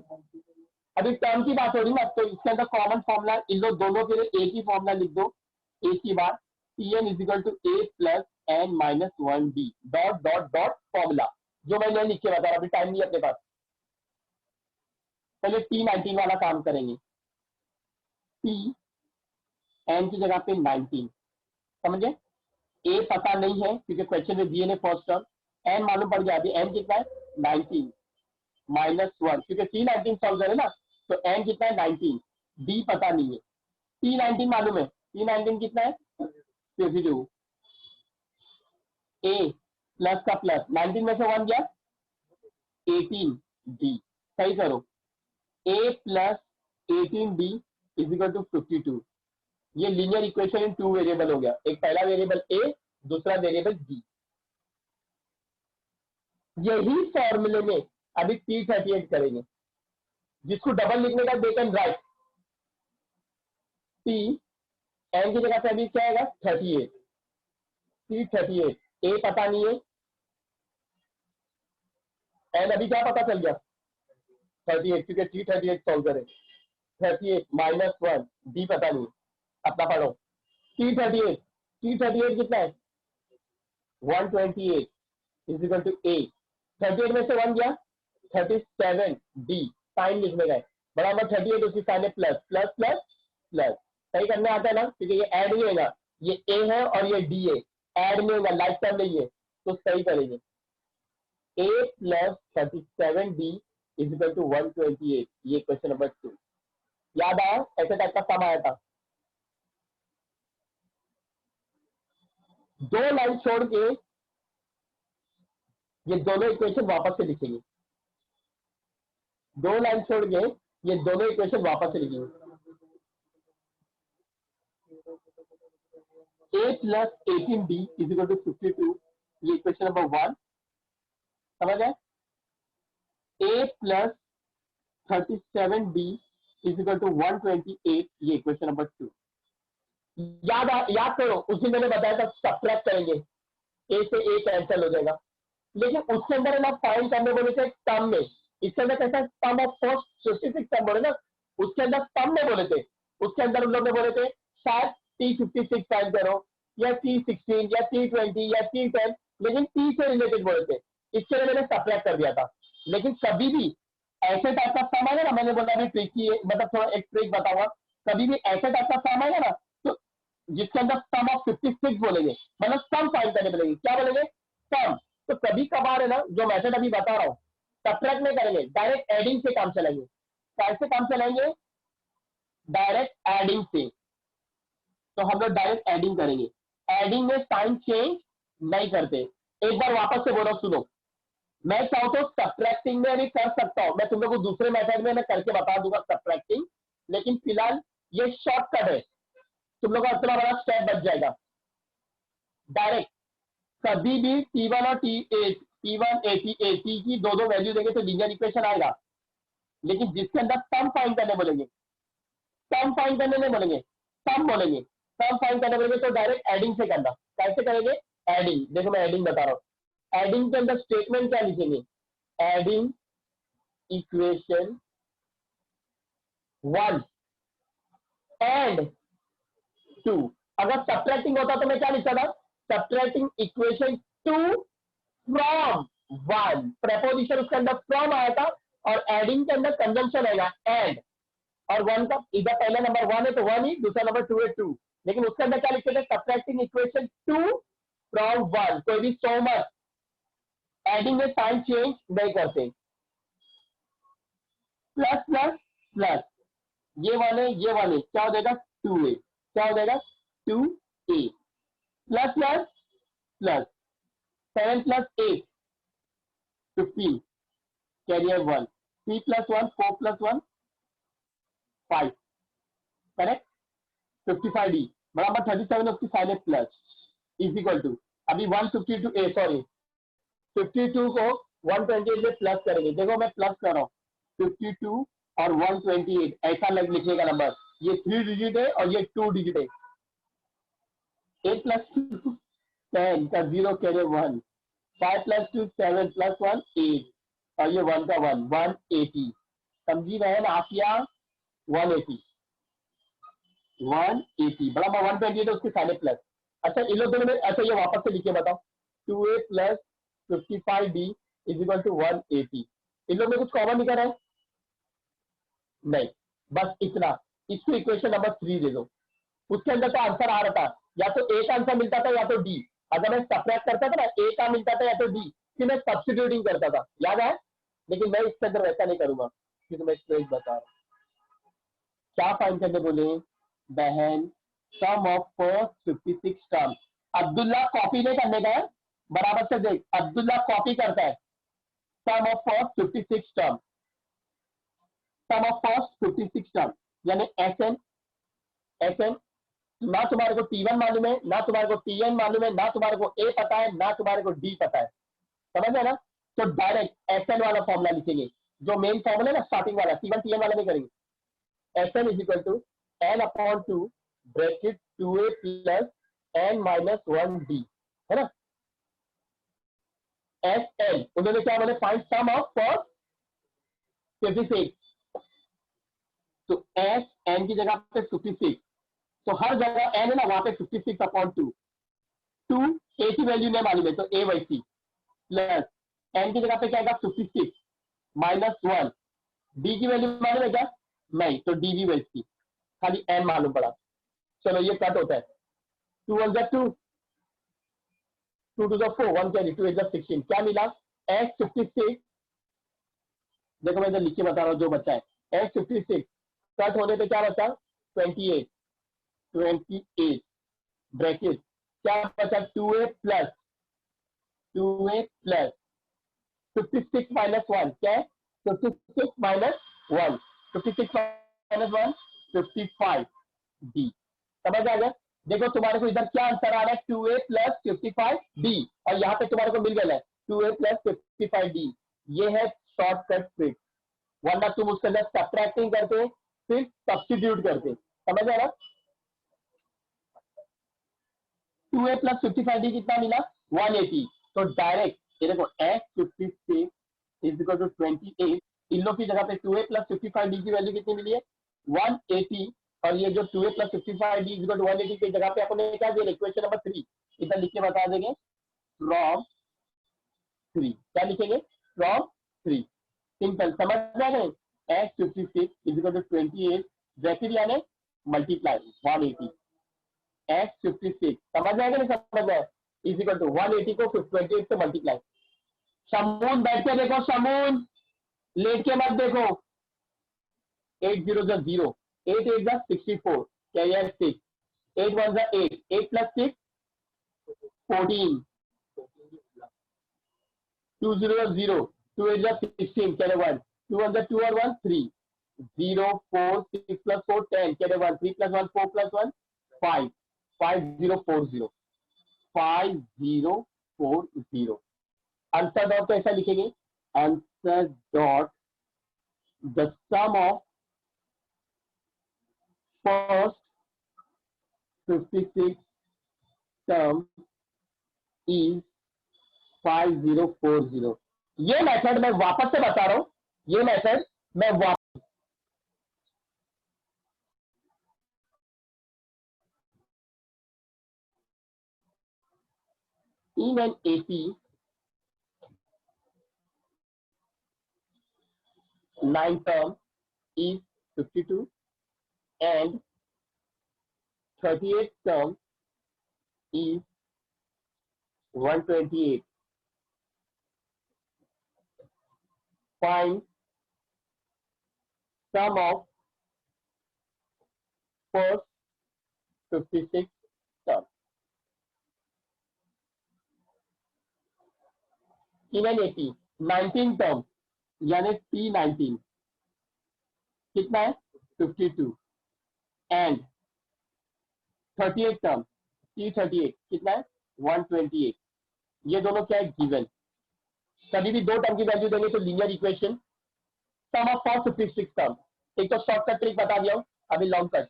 अभी टर्म की बात हो रही ना, तो इसके अंदर कॉमन फॉर्मूला इन लोग दोनों के लिए एक ही फॉर्मूला लिख दो, एक ही बार Tn is equal to a plus n minus 1d dot dot dot formula, जो मैंने लिख के बता रहा, अभी टाइम नहीं अपने पास। पहले T19 वाला काम करेंगे, T n की जगह पे 19, समझे। a पता नहीं है क्योंकि क्वेश्चन में दिए ने फर्स्ट टर्म, n मालूम पड़ गया, अभी n कितना है 19 माइनस 1, क्योंकि T19 सॉल्व है ना, तो n कितना है 19, d पता नहीं है, T19 मालूम है, T19 कितना है 52, a प्लस का प्लस 19 में से 1 गया 18d, सही करो, a plus 18d is equal to 52। ये लीनियर इक्वेशन इन 2 वेरिएबल हो गया, एक पहला वेरिएबल a, दूसरा वेरिएबल b। यही फॉर्मूले में अभी T38 करेंगे, जिसको डबल लिखने का they can write, T n की जगह पे अभी क्या आएगा 38, T38 a पता नहीं है, n अभी क्या पता चल गया 38, क्योंकि T38 सॉल्व करें, 38 माइनस 1 d पता नहीं, अपना पढ़ो। T38 कितना है 128 इज इक्वल टू a, 38 में से 1 गया 37d, साइन लिखने का है, बराबर 38 उसकी साइन है प्लस प्लस प्लस प्लस। सही करने आता है ना, क्योंकि ये ऐड नहीं होगा, ये ए है और ये डी है, ऐड नहीं होगा, लाइफ टाइम नहीं है, तो सही करेंगे। A plus 37 d is equal to 128, ये क्वेश्चन नंबर 2। याद आया, ऐसे टाइप का सम आया था। दो लाइन छोड़ के ये दोनों इक्वेशन वापस से लिखेंगे, दो लाइन छोड़ के ये दोनों इक्वेशन वापस से लिखेंगे। A plus 18d is equal to 52, ये इक्वेशन नंबर 1, समझ आए। A plus 37d is equal to 128, ये इक्वेशन नंबर 2। याद करो, उसी मैंने बताया था सब्ट्रैक्ट करेंगे, ए से ए कैंसिल हो जाएगा, लेकिन उसके अंदर ना फाइंड करने बोले थे टर्म में, इसके अंदर कैसा टर्म ऑफ फर्स्ट 56 टर्म बोले ना, उसके अंदर टर्म में बोले थे, उसके अंदर उन लोग ने बोले थे शायद T56 फाइंड करो या T16 या T20 या T10, लेकिन T से रिलेटेड बोले थे, इसके लिए मैंने सब्ट्रैक्ट कर दिया था। लेकिन कभी भी ऐसे टाइप का सम आएगा ना, मैंने बोला अभी ट्रिक की, मतलब थोड़ा एक ट्रिक बताऊंगा, कभी भी ऐसे टाइप का सम आएगा ना, तो जिसके अंदर सम ऑफ 56 बोलेंगे, मतलब सम फाइंड करने बोलेंगे, क्या बोलेंगे, सम। तो कभी कभार है ना, जो मेथड अभी बता रहा हूँ, सब्ट्रैक्ट नहीं करेंगे, डायरेक्ट एडिंग से काम चलाएंगे। कैसे काम चलाएंगे, डायरेक्ट एडिंग से। तो हम लोग डायरेक्ट एडिंग करेंगे, एडिंग में साइन चेंज नहीं करते। एक बार वापस से बोल रहा हूं, सुनो, मैं चाहूँ तो सब्ट्रैक्टिंग में भी कर सकता हूं, मैं तुम लोग को दूसरे मेथड में मैं करके बता दूंगा सब्ट्रैक्टिंग, लेकिन फिलहाल ये शॉर्टकट है, तुम लोग का इतना बड़ा स्टेप बच जाएगा। डायरेक्ट कभी भी T1 और T1 T की दो वैल्यू देंगे तो लीनियर इक्वेशन आएगा, लेकिन जिसके अंदर सम फाइंड करने बोलेंगे, सम फाइंड करने नहीं बोलेंगे, सम बोलेंगे, सम फाइंड करने बोलेंगे तो डायरेक्ट एडिंग से करना। कैसे करेंगे, एडिंग, देखो मैं एडिंग बता रहा हूं, एडिंग के अंदर स्टेटमेंट क्या लिखेंगे, एडिंग इक्वेशन 1 एंड 2। अगर सब्ट्रैक्टिंग होता तो मैं क्या लिखता था, सब्ट्रैक्टिंग इक्वेशन 2 फ्रॉम 1, प्रेपोजिशन उसके अंदर फ्रॉम आया था, और एडिंग के अंदर कंजंक्शन आएगा एंड, और 1 का इधर पहला नंबर 1 है तो 1 ही, दूसरा नंबर 2 है 2, लेकिन उसके अंदर क्या लिखते थे, सब्ट्रैक्टिंग इक्वेशन 2 फ्रॉम 1। कोई भी सो मच एडिंग में साइन चेंज नहीं करते। प्लस प्लस प्लस, ये वाले क्या हो जाएगा, 2a, क्या हो जाएगा 2a, plus plus plus 7 plus 8 15, carrier 1, 3 plus 1 4 plus 1 5, correct, 55d बराबर 37 उसकी साइन है प्लस, इज इक्वल टू, अभी 152 सॉरी 52 को 128 में प्लस करेंगे, देखो मैं प्लस कर रहा हूँ, 52 और 128 ऐसा लिखने का नंबर, ये 3 डिजिट है और ये 2 डिजिट है, 8 प्लस 2 10 का 0 कैरियर 1, 5 प्लस 2 7 प्लस 1 8, और ये 1 का 1 180, समझी रहे ना आप, या 180 बराबर 128 है उसके साइड प्लस। अच्छा इन लोग दोनों में, अच्छा ये वापस से लिखे बताओ, 2a plus 55d is equal to 180, इन लोग में कुछ कॉमन निकल रहा है नहीं, बस इतना, इसको इक्वेशन नंबर 3 दे दो, उसके अंदर तो आंसर आ रहा था, या तो ए का आंसर मिलता था या तो डी, अगर मैं सब्ट्रैक्ट करता था ना, ए का मिलता था या तो डी, फिर मैं सब्स्टिट्यूटिंग करता था, याद है, लेकिन मैं इसके अंदर वैसा नहीं करूंगा, क्योंकि मैं स्ट्रेट बता रहा हूं। क्या फाइंड करने बोले बहन, sum of first 56 term. Abdullah copy नहीं करने का है, बराबर से देख, अब्दुल्ला कॉपी करता है, sum of first 56 term, sum of first 56 term, यानी एसएन ना तुम्हारे को T1 मालूम है, ना तुम्हारे को Tn मालूम है, ना तुम्हारे को ए पता है, ना तुम्हारे को डी पता है, समझ है ना, तो डायरेक्ट एसएन वाला फॉर्मूला लिखेंगे, जो मेन फॉर्मूला है ना स्टार्टिंग वाला, T1 Tn वाला नहीं करेंगे, s n is equal to n/2 bracket 2a plus n minus 1d, है ना, एसएन उन्होंने क्या बोले, फाइंड सम ऑफ फर्स्ट 56, तो एस एन की जगह पे 56, तो हर जगह एन है ना, वहां पे 56/2, 2 ए की वैल्यू नहीं मालूम है तो ए बाई सी, प्लस एन की जगह पे क्या आएगा 56 माइनस 1, डी की वैल्यू मालूम है क्या नहीं, तो डी भी वेज की, खाली एन मालूम पड़ा। चलो ये कट होता है, 2 1 जा 2, 2 2 जा 4, 1 कैरी, 2 8 जा 16, क्या मिला? एक्स 56, देखो मैं इधर लिख के बता रहा हूँ जो बच्चा है, एक्स 56 कट होने पे क्या बचा? 28, 28 ब्रैकेट, क्या बचा? 2a प्लस 56 माइनस 1, क्या है? 56 माइनस 1, 56 माइनस 1 55 डी। समझ आ गया? देखो तुम्हारे को इधर क्या आंसर आ रहा है? 2a प्लस 55 डी, और यहाँ पे तुम्हारे को मिल गया है 2a प्लस 55 डी। ये है शॉर्टकट ट्रिक, वरना तुम उसके अंदर सब्ट्रैक्टिंग करते फिर सब्स्टिट्यूट करते। समझ आ रहा? 2a प्लस 55 डी कितना मिला? 180। तो डायरेक्ट ये देखो x 56 इज इक्वल टू 28, इन लोग की जगह पे 2a प्लस 55 डी की वैल्यू कितनी मिली है? 180। और ये जो 2a plus 55 d is equal to 180 की जगह पे अपने क्या दिया? इक्वेशन नंबर 3 इधर लिख के बता देंगे, फ्रॉम 3। क्या लिखेंगे? फ्रॉम 3। सिंपल, समझ आ गए? x 56 is equal to 28 bracket यानी मल्टीप्लाई 180, एक्स 56 समझ आएगा? नहीं समझ आए? इज इक्वल टू 180 को 28 से मल्टीप्लाई। शमून बैठ के देखो, शमून लेट के मत देखो। 8 0 जा 0, 8 8 जा 64, क्या यार 6, 8 1 जा 8, 8 प्लस 6 14, 2 0 जा 0, 2 8 जा 16, क्या 1, 2 1 जा 2 और 1 3, 0 4 6 प्लस 4 10, क्या 1, 3 प्लस 1 4 प्लस 1 5, 5040, 5040। आंसर डॉट कैसा लिखेंगे? Answer dot the sum of first 56 term is 5040। ये मेथड मैं वापस से बता रहा हूं, ये मेथड मैं वापस, in an AP 9 term is 52 and 38 term is 128. Find sum of first 56 term. In an AP 19 term यानी T19 कितना है? 52 एंड 38 टर्म T38 कितना है? 128। ये दोनों क्या है? गिवन। कभी भी दो टर्म की वैल्यू देंगे तो linear equation, sum of first 56 term. एक तो शॉर्टकट ट्रिक बता दिया हूं, अभी long cut.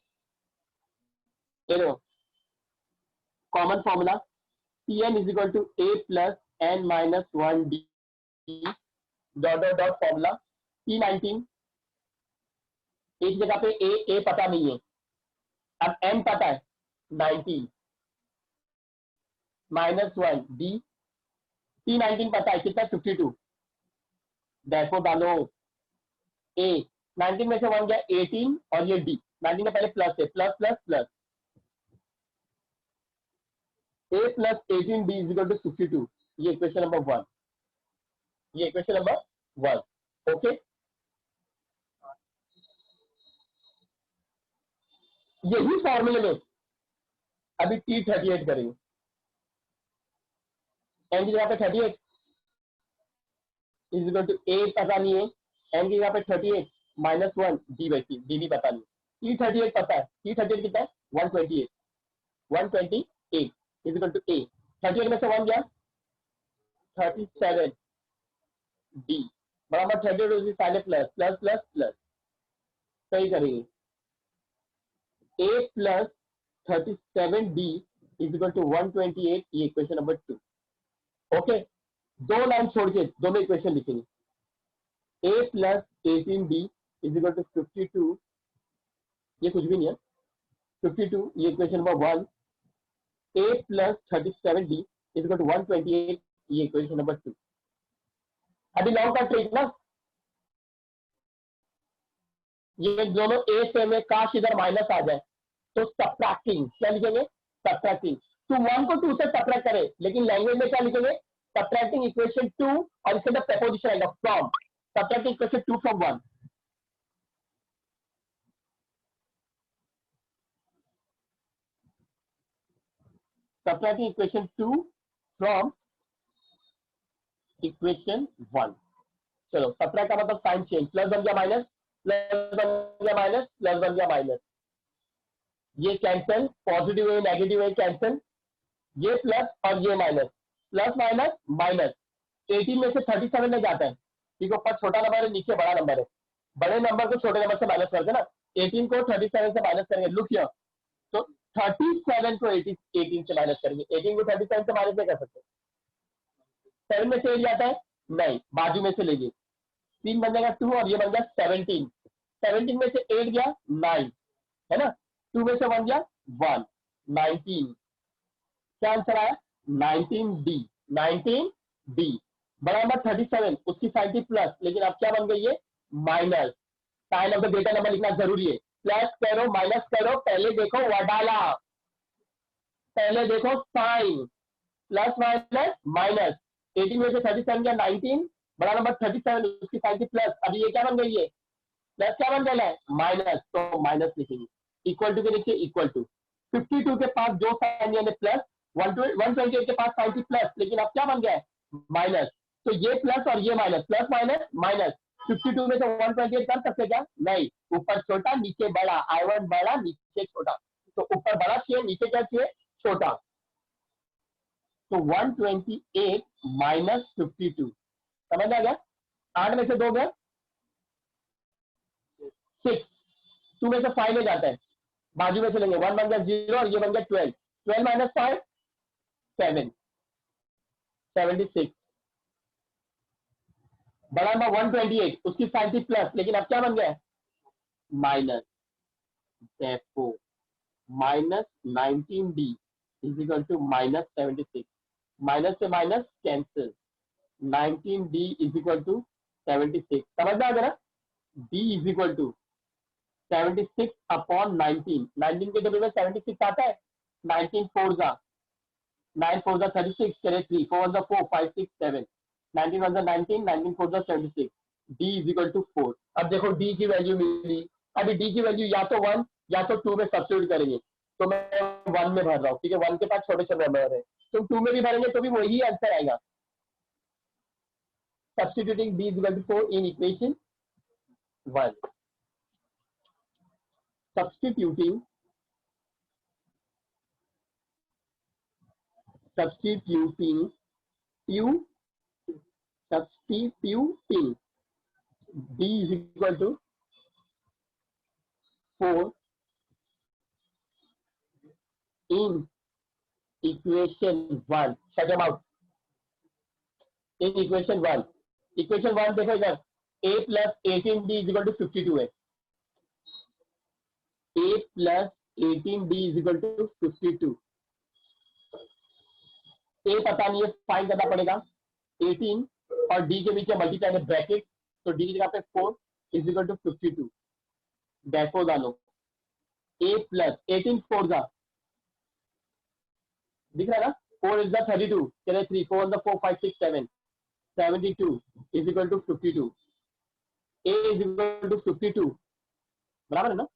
Common formula Tn is equal to a plus n minus 1 d dot dot dot formula T19, एक जगह पे ए पता नहीं है, अब n पता है 19 माइनस 1 डी, T19 पता है कितना? 52। देखो डालो ए, 19 में से 1 गया 18 और ये डी, 19 में पहले प्लस है, plus plus plus, a plus 18 d is equal to 52। ये इक्वेशन नंबर 1, ये इक्वेशन नंबर 1। ओके, यही फॉर्मूले में अभी T38 करेंगे। एन की जगह पे 38 इज इक्वल टू ए पता नहीं है, एन की जगह पे 38 minus 1 D by T, D भी पता नहीं। T38 पता है, T38 कितना है? 128, 128 इज इक्वल टू ए, 38 में से 1 गया 37 डी बराबर 38 पहले प्लस प्लस प्लस प्लस, सही करेंगे। A plus 37 d is equal to 128, ये इक्वेशन नंबर 2। ओके, दो लाइन छोड़ के दोनों इक्वेशन लिखेंगे। A plus 18 d is equal to 52, ये कुछ भी नहीं है 52, ये equation number 1। A plus 37 d is equal to 128, ये इक्वेशन नंबर 2। अभी लॉन्ग का ट्रिक ना, ये दोनों ए सेम है, काश इधर माइनस आ जाए, तो सब्ट्रैक्टिंग क्या लिखेंगे, सब्ट्रैक्टिंग। तो 1 को 2 से सब्ट्रैक्ट करें, लेकिन लैंग्वेज में क्या लिखेंगे, सब्ट्रैक्टिंग इक्वेशन 2 और इसके अंदर प्रपोजिशन आएगा from, subtracting equation 2 from 1। Subtracting equation 2 from equation 1। चलो सब्ट्रैक्ट का मतलब साइन चेंज, प्लस बन गया माइनस, प्लस बन गया माइनस, प्लस बन गया माइनस, ये कैंसिल, पॉजिटिव है नेगेटिव है कैंसिल, ये प्लस और ये माइनस, प्लस माइनस माइनस। 18 में से 37 में जाता है, ठीक है, ऊपर छोटा नंबर है नीचे बड़ा नंबर है, बड़े नंबर को छोटे नंबर से माइनस करते हैं ना, 18 को 37 से माइनस करेंगे, लुक हियर, तो 37 को 18 से माइनस करेंगे, 18 को 37 से माइनस नहीं कर सकते, 7 में से 8 जाता है, नहीं बाजू में से लीजिए, 3 बन जाएगा 2 और ये बन गया 17, 17 में से 8 गया 9, है ना, 2 में से 1 गया 1, 19, क्या आंसर आया 19D, 19D। बड़ा नंबर 37 उसकी साइन थी प्लस, लेकिन अब क्या बन गई है minus, sign of the greater number लिखना जरूरी है, प्लस करो माइनस करो, पहले देखो वडाला, पहले देखो साइन, प्लस माइनस माइनस, 18 में से 37 या 19, बड़ा नंबर 37 उसकी साइन थी प्लस, अभी ये क्या बन गई है प्लस, क्या बन गया है माइनस, तो माइनस लिखेंगे, इक्वल टू के नीचे इक्वल टू, 52 के पास जो साइन यानी प्लस, 128 के पास साइन थी प्लस, लेकिन अब क्या बन गया है माइनस, तो ये प्लस और ये माइनस, प्लस माइनस माइनस, 52 में से 128 कर सकते क्या, नहीं, ऊपर छोटा नीचे बड़ा, I1 बड़ा नीचे छोटा, तो ऊपर बड़ा चाहिए नीचे क्या चाहिए छोटा, तो 128 माइनस 52, समझ आ गया, 8 में से 2 गया 6, 2 में से 5 में जाता है, बाजू में से लेंगे, 1 बन गया 0 और ये बन गया 12, 12 माइनस 5 7, 76, बड़ा नंबर 128 उसकी साइन थी प्लस, लेकिन अब क्या बन गया minus, therefore minus 19D is equal to minus 76, minus से minus cancel, 19D is equal to 76, समझ में आ गया ना, D is equal to 76 upon 19, 19 के टेबल में 76 आता है, 19 4 जा 9 4 जा 36, चले 3 4 1 4 5 6 7, 19 1 19, 19 4 76, D इज इक्वल टू 4। अब देखो D की वैल्यू मिली, अभी D की वैल्यू या तो 1 या तो 2 में सब्स्टिट्यूट करेंगे, तो मैं 1 में भर रहा हूँ, ठीक है, 1 के पास छोटे छोटे नंबर है, तुम 2 में भी भरेंगे तो भी वही आंसर आएगा, substituting D is equal to 4 in equation 1, substituting substituting D is equal to 4 in equation 1, shut them out, in equation 1, equation 1 देखो इधर, a plus 18D is equal to 52 है, a plus 18D is equal to 52, a पता नहीं है, find करना पड़ेगा, 18 और D के बीच में मल्टीप्लाई में ब्रैकेट, तो D की जगह पे 4 इज इक्वल टू 52, डेफो डालो, a प्लस 18 4 जा, दिख रहा है ना, 4 इज द 32, चले 3 4 the 4 5 6 7, 72 is equal to 52, a is equal to 52, बराबर है ना,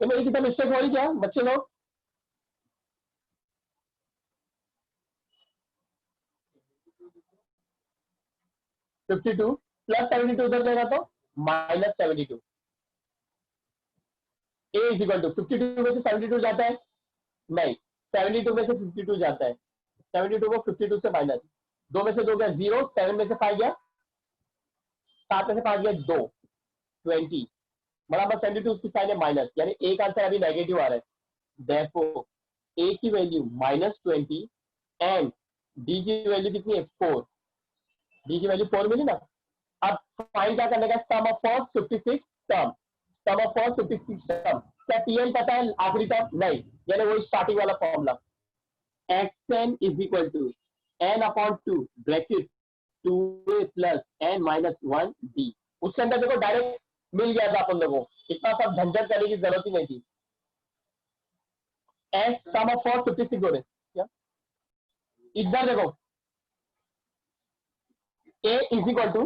तो मेरी कितना मिस्टेक हो रही क्या बच्चे लोग, $52 प्लस 72 उधर जाएगा तो minus 72, a is equal to 52 में से 72 जाता है, नहीं 72 में से 52 जाता है, 72 को 52 से माइनस, 2 में से 2 गया 0, 7 में से 5 गया, 7 में से 5 गया 2, 20, बराबर 72 उसकी साइन है माइनस, यानी एक आंसर अभी नेगेटिव आ रहा है, देयरफॉर ए की वैल्यू -20 एंड डी की वैल्यू कितनी है 4, डी की वैल्यू 4 मिली ना, अब फाइंड क्या करने का, sum of first 56 term, sum of first 56 term, क्या टीएन पता है आखिरी टर्म, नहीं, यानी वो स्टार्टिंग वाला formula, xn is equal to n upon 2 bracket 2a plus n minus 1b। उसके अंदर देखो डायरेक्ट मिल गया था अपन लोगों को, इतना सब झंझट करने की जरूरत ही नहीं थी। एस सम ऑफ 456 हो रहे क्या, इधर देखो a इज इक्वल टू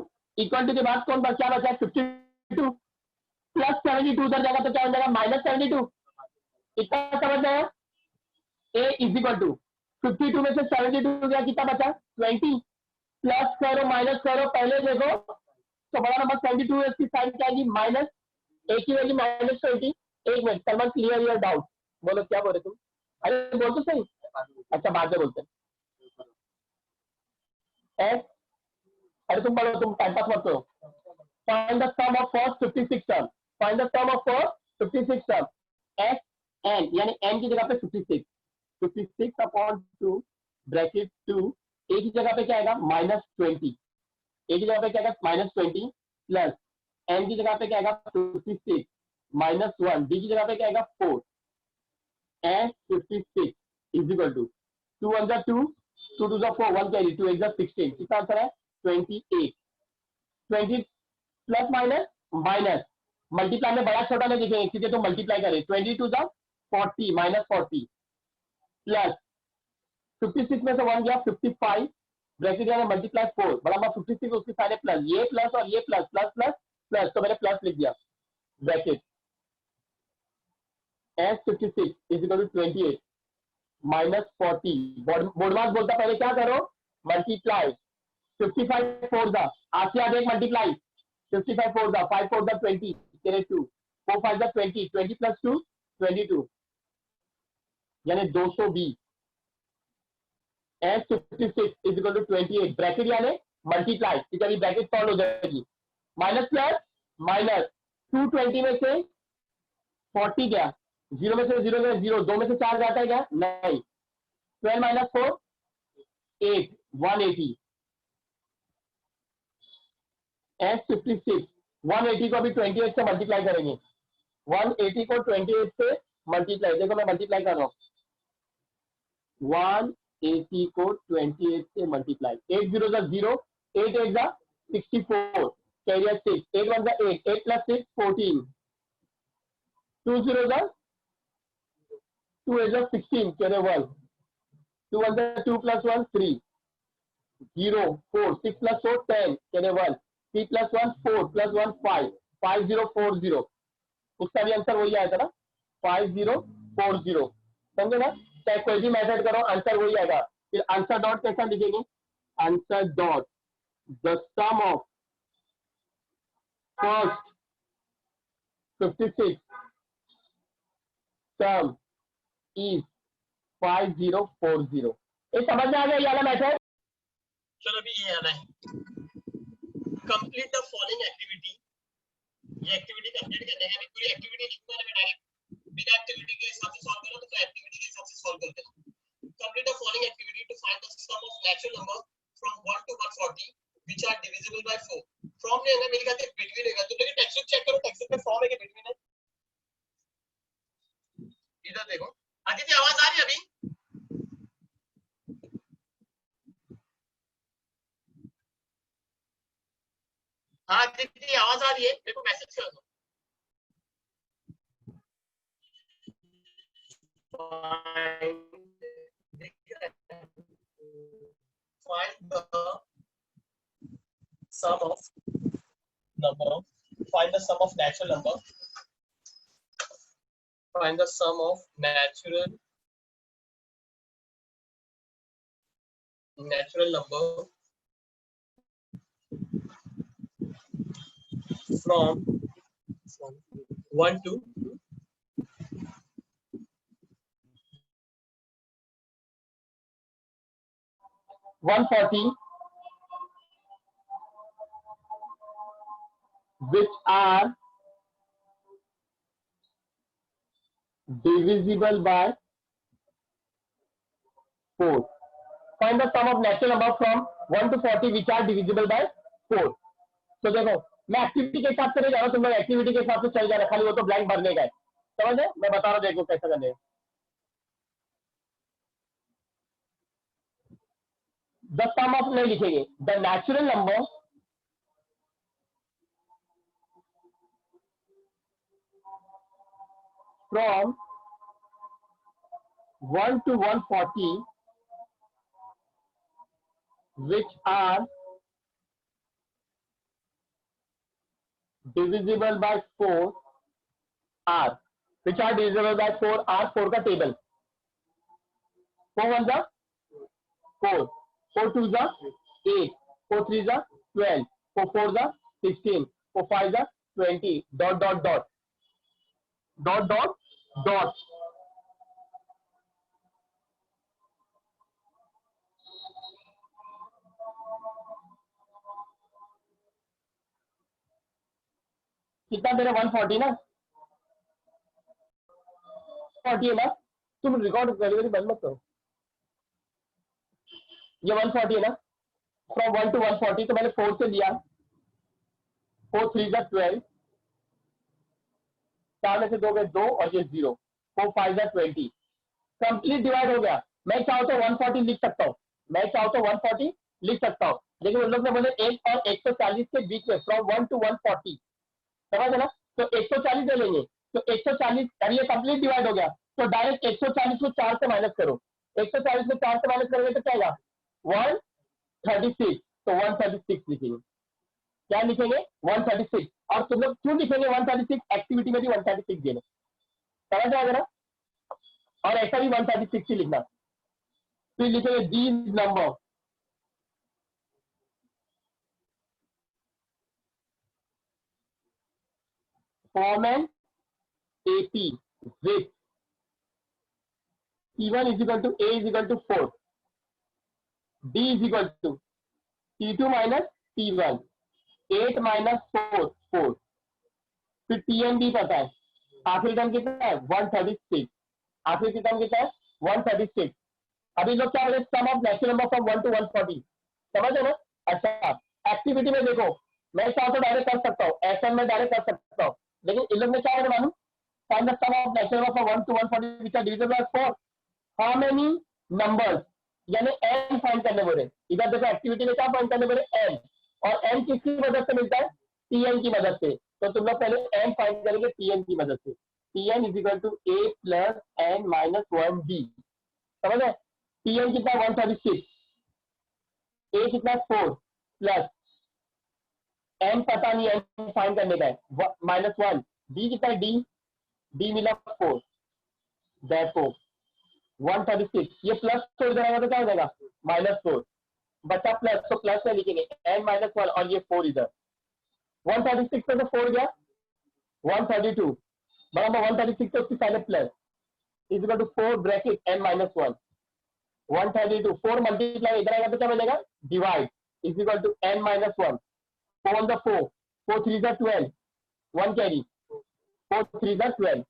के बाद कौन क्या बचा है 52 प्लस 72 उधर जाएगा तो क्या हो जाएगा माइनस 72। इतना समझ आया। a इज इक्वल टू 52 में से 72 गया, कितना बचा 20 प्लस करो माइनस करो, पहले देखो तो बड़ा नंबर 72 है, इसकी साइन क्या आएगी माइनस, एक की वैल्यू माइनस 20। एक minute Salman, clear your doubt, बोलो क्या बोल रहे तुम, अरे बोल तो सही। अच्छा बाद में बोलते हैं एस, अरे तुम बोलो, तुम टाइम पास मत करो। Find the sum of first 56 term, find the sum of first 56 term, s n यानी एन की जगह पे 56, 56 अपॉन 2 ब्रैकेट 2, ए की जगह पे क्या आएगा माइनस 20, ए की जगह पे क्या आएगा माइनस 20 प्लस एन की जगह पे क्या आएगा 56 माइनस 1, डी की जगह पे क्या आएगा 4 and 56 is equal to 2 1 2 2 2 4 1 carry 2 8 16, कितना आंसर है 28। 20 प्लस माइनस माइनस मल्टीप्लाई में बड़ा छोटा नहीं दिखेगा, सीधे तो मल्टीप्लाई करें 22 40 माइनस 40 प्लस 56 में से 1 गया 55 ब्रैकेट में मल्टीप्लाई 4 बड़ा 56 उसके सारे प्लस, ये प्लस और ये प्लस प्लस प्लस प्लस, तो मैंने प्लस लिख दिया bracket s 56 is equal to 28 minus 40। बोर्डमास बोलता पहले क्या करो मल्टीप्लाई 55 फोर द आठ से एक multiply 55 four the 5 four the 20 तेरे 2 4 5 द 20 20 प्लस 2 22 यानी 220 s 56 is equal to 28 bracket यानी मल्टीप्लाई, ठीक है ब्रैकेट सॉल्व हो जाएगी माइनस प्लस माइनस 220 में से 40 गया, 0 में से 0 गया 0, 2 में से 4 जाता है क्या नहीं, 12 माइनस 4 8 180 एस 56 180 को अभी 28 से मल्टीप्लाई करेंगे, 180 को 28 से मल्टीप्लाई, देखो मैं मल्टीप्लाई कर रहा हूँ 180 को 28 से multiply, 8 0 0 8 8 64 carrier 6 8 1 8 8 plus 6 14 2 0 2 8 16 carrier 1 2 1 2 plus 1 3 0 4 6 plus 4 10 carrier 1 3 plus 1 4 plus 1 5 5 0 4 0, उसका भी आंसर वही आएगा ना 5 0 4 0, समझे ना, चाहे कोई भी मेथड करो आंसर वही आएगा। फिर आंसर डॉट कैसा लिखेंगे, answer dot the sum of first 56 term is 5040। ये समझ में आ गया ये वाला मेथड। चलो अभी ये आना है कंप्लीट द फॉलोइंग एक्टिविटी, ये एक्टिविटी कंप्लीट करने है, पूरी एक्टिविटी लिखना है डायरेक्ट बिना एक्टिविटी के हिसाब से सॉल्व करो तो एक्टिविटी के हिसाब से सॉल्व करते हैं। Complete the following activity to find the sum of natural number from 1 to 140 which are divisible by 4। From ने मेरे ख्याल से बिटवीन है, तो देखिए टेक्स्ट बुक चेक करो, टेक्स्ट बुक में फॉर्म है कि बिटवीन है, इधर देखो। आदित्य आवाज आ रही है अभी? हाँ आदित्य आवाज आ रही है, मेरे को मैसेज कर दो। Find the sum of number. Find the sum of natural number. Find the sum of natural number from 1 to 140 which are divisible by 4. Find the sum of natural number from 1 to 40 which are divisible by 4. तो देखो मैं activity के हिसाब से नहीं जा रहा हूँ, तुम लोग एक्टिविटी के हिसाब से चल जा रहा, खाली वो तो ब्लैंक भरने का है, समझे, मैं बता रहा हूँ देखो कैसा करने। द सम ऑफ नहीं लिखेंगे, the natural number from 1 to 140 which are divisible by 4 are, which are divisible by 4 are 4 का टेबल, 4 1 जा 4, 4 2 जा 8, 4 3 जा 12, 4 4 जा 16, 4 5 जा 20, dot dot dot dot dot dot. कितना तेरे 140 ना, 40 है ना, तुम रिकॉर्ड करी बंद मत करो, ये 140 है ना, फ्रॉम 1 to 140 तो मैंने 4 से लिया, 4 3 जा 12, 4 में से 2 गए 2 और ये 0, 4 5 जा 20, कंप्लीट डिवाइड हो गया। मैं चाहूँ तो 140 लिख सकता हूँ, मैं चाहूँ तो 140 लिख सकता हूँ, लेकिन उन लोग ने बोले 1 और 140 के बीच में फ्रॉम 1 to 140, समझ ना, तो 140 ले लेंगे, तो 140 और ये कंप्लीट डिवाइड हो गया, तो डायरेक्ट 140 को 4 से माइनस करो, 140 को 4 से माइनस करोगे तो क्या आएगा 136, तो 136 लिखेंगे, क्या लिखेंगे 136, और तुम लोग क्यों लिखेंगे 136, एक्टिविटी में भी 136 देना, समझ आएगा ना, और ऐसा भी 136 ही लिखना, फिर लिखेंगे these number form an AP with T1 is equal to A is equal to 4, D is equal to T2 minus T1, 8 minus 4 4, फिर TN भी पता है, आखिरी टर्म कितना है 136, आखिरी टर्म कितना है 136। अभी लोग क्या बोले sum of natural number from 1 to 140, समझ है ना। अच्छा एक्टिविटी में देखो, मैं चाहूँ तो डायरेक्ट कर सकता हूँ, एसएन में डायरेक्ट कर सकता हूँ, लेकिन इन लोग ने क्या बोले मालूम, find the sum of natural number from 1 to 140 which are divisible by 4, how many numbers, यानी एन फाइंड करने बोले। इधर देखो एक्टिविटी में क्या फाइंड करने बोले एन, और एन किसकी मदद से मिलता है टीएन की मदद से, तो तुम लोग पहले एन फाइंड करेंगे टीएन की मदद से, t n is equal to a plus n minus 1 d, समझ है। टीएन कितना 136, ए कितना 4 प्लस एन पता नहीं, एन फाइंड करने का है -1, डी कितना है डी, डी मिला 4, therefore 136, ये प्लस को इधर आएगा तो क्या हो जाएगा -4, बचा प्लस, तो प्लस में लिखेंगे n -1 और ये 4 इधर, 136 पे तो 4 गया 132 बराबर 136 तो उसके पहले plus is equal to 4 bracket n -1, 132 4 multiply इधर आएगा तो क्या मिलेगा divide is equal to n -1, 4 on the 4, 4 3 are 12, 1 carry, 4 3 are 12,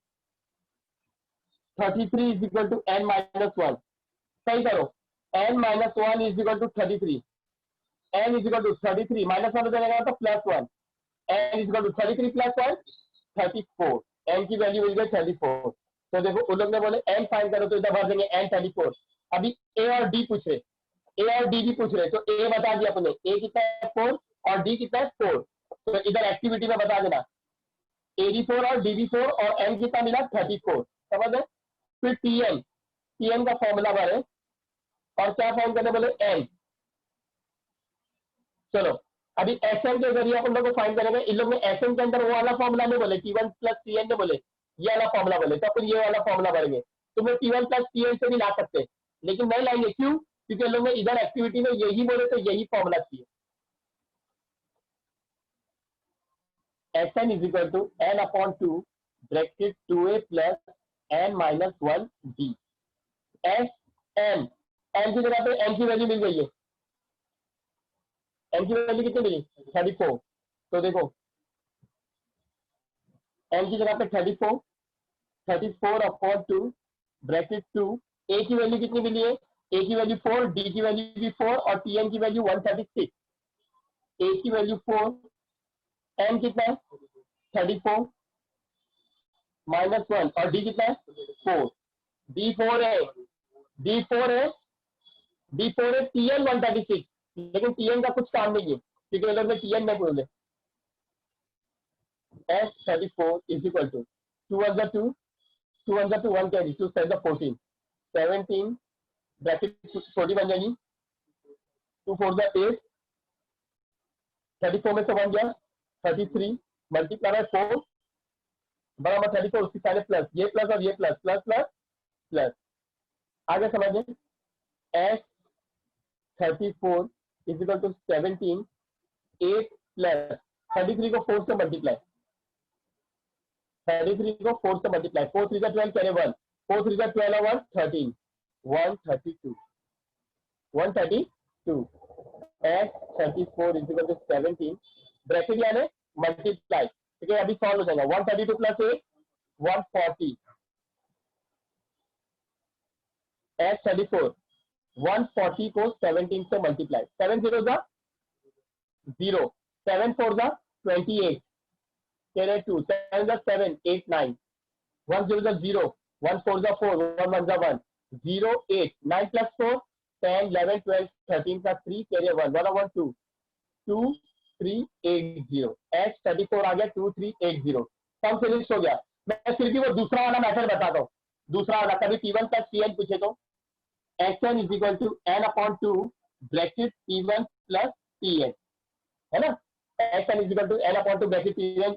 33 is equal to n -1, सही करो, n -1 is equal to 33, n is equal to 33 -1 हो जाएगा तो +1, n is equal to 33 + 1 34, n की वैल्यू मिल गई 34। तो देखो उन लोग ने बोले n फाइंड करो तो इधर भर देंगे n 34। अभी a और d पूछ रहे, a और d भी पूछ रहे, तो a बता दिया अपने, a कितना है 4 और d कितना है 4, तो इधर एक्टिविटी में बता देना ad4 और db4 और n कितना मिला 34, समझ है। फिर टीएन, टीएन का फॉर्मूला भरे और क्या फाइंड करने बोले एन, चलो अभी एसएन के जरिए अपन लोग को फाइंड करेंगे। इन लोग ने एसएन के अंदर वो वाला फॉर्मूला नहीं बोले, टी1 प्लस टीएन ने बोले ये वाला फॉर्मूला बोले, तो अपन ये वाला फॉर्मूला भरेंगे। तुम लोग टी1 प्लस टीएन से भी ला सकते, लेकिन नहीं लाएंगे, क्यों, क्योंकि इन लोग ने इधर एक्टिविटी में यही बोले तो यही फॉर्मूला चाहिए। S n is equal to n/2 bracket 2a plus n -1 d, s n, n की जगह पे एन की वैल्यू मिल गई है, एन की वैल्यू कितनी मिली 34, तो देखो एन की जगह पे 34, 34/2 ब्रैकेट 2, ए की वैल्यू कितनी मिली है, ए की वैल्यू 4, डी की वैल्यू भी 4 और टीएन की वैल्यू 136, ए की वैल्यू 4, एन कितना है 34 -1 और डी कितना है 4, डी 4 है, डी 4 है D4 है TN 136, लेकिन TN का कुछ काम नहीं है क्योंकि अगर मैं TN में बोले S34 is equal to 2 1 2 2 1 2 1 carry 2 7 14 17 bracket 40 बन जाएगी 2 4 8 34 में से 1 गया 33 मल्टीप्लाई बाय 4 बराबर 34 उसकी सारे प्लस ये प्लस और ये प्लस प्लस प्लस प्लस आगे समझिए S34 is equal to 17 8 plus 33 को 4 से मल्टीप्लाई 33 को 4 से मल्टीप्लाई 4 3 12 कैरे 1 4 3 12 और 1 13 132 S34 is equal to 17 bracket यानी मल्टीप्लाई ठीक है अभी सॉल्व हो जाएगा 132 प्लस 8 140 S34 140 को 17 से मल्टीप्लाई 7 0 जा 0 7 4 जा 28 carry 2 7 जा 7 8 9 1 0 जा 0 1 4 जा 4 1 1 जा 1 0 8 9 plus 4 10 11 12 13 का 3 carry 1 1 1 2 2 3 8 0 S34 आ गया 2 3 8 0 कम फिनिश हो गया मैं फिर भी वो दूसरा वाला मेथड बताता हूँ दूसरा वाला कभी P1 प्लस Pn पूछे तो Sn is equal to n upon 2 bracket P1 plus Pn है ना Sn is equal to n upon 2 bracket P1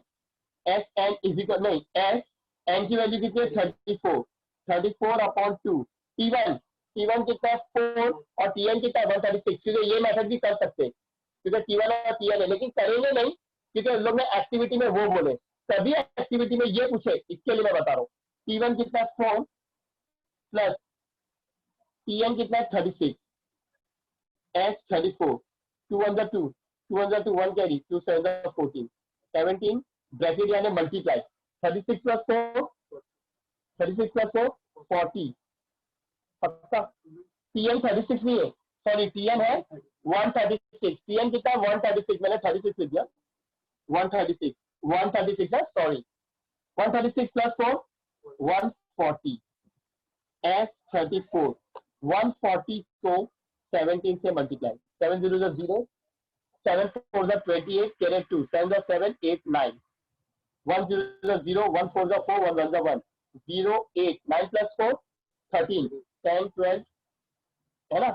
Sn is equal नहीं S n की वैल्यू कितनी है 34 अपॉन 2 P1 कितना है 4 और Pn कितना है 136 क्योंकि ये मेथड भी कर सकते हैं क्योंकि P1 और Pn है लेकिन करेंगे नहीं क्योंकि लोग ने एक्टिविटी में वो बोले सभी एक्टिविटी में ये पूछे इसके लिए मैं बता रहा हूँ P1 कितना है 4 प्लस Pn कितना है 36 S34 2 1 2 2 1 2 1 कैरी 2 7 14 17 ब्रैकेट यानी मल्टीप्लाई 36 प्लस 4 40 पक्का Pn 36 नहीं है सॉरी Pn है 136 Pn कितना है 136 मैंने 36 लिख दिया 136 है सॉरी 136 प्लस 4 140 S34 140 को 17 से मल्टीप्लाई 7 0 0 7 4 28 carry 2 7 7 8 9 1 0 0 1 4 4 1 1 1 0 8 9 plus 4 13 10 12 है ना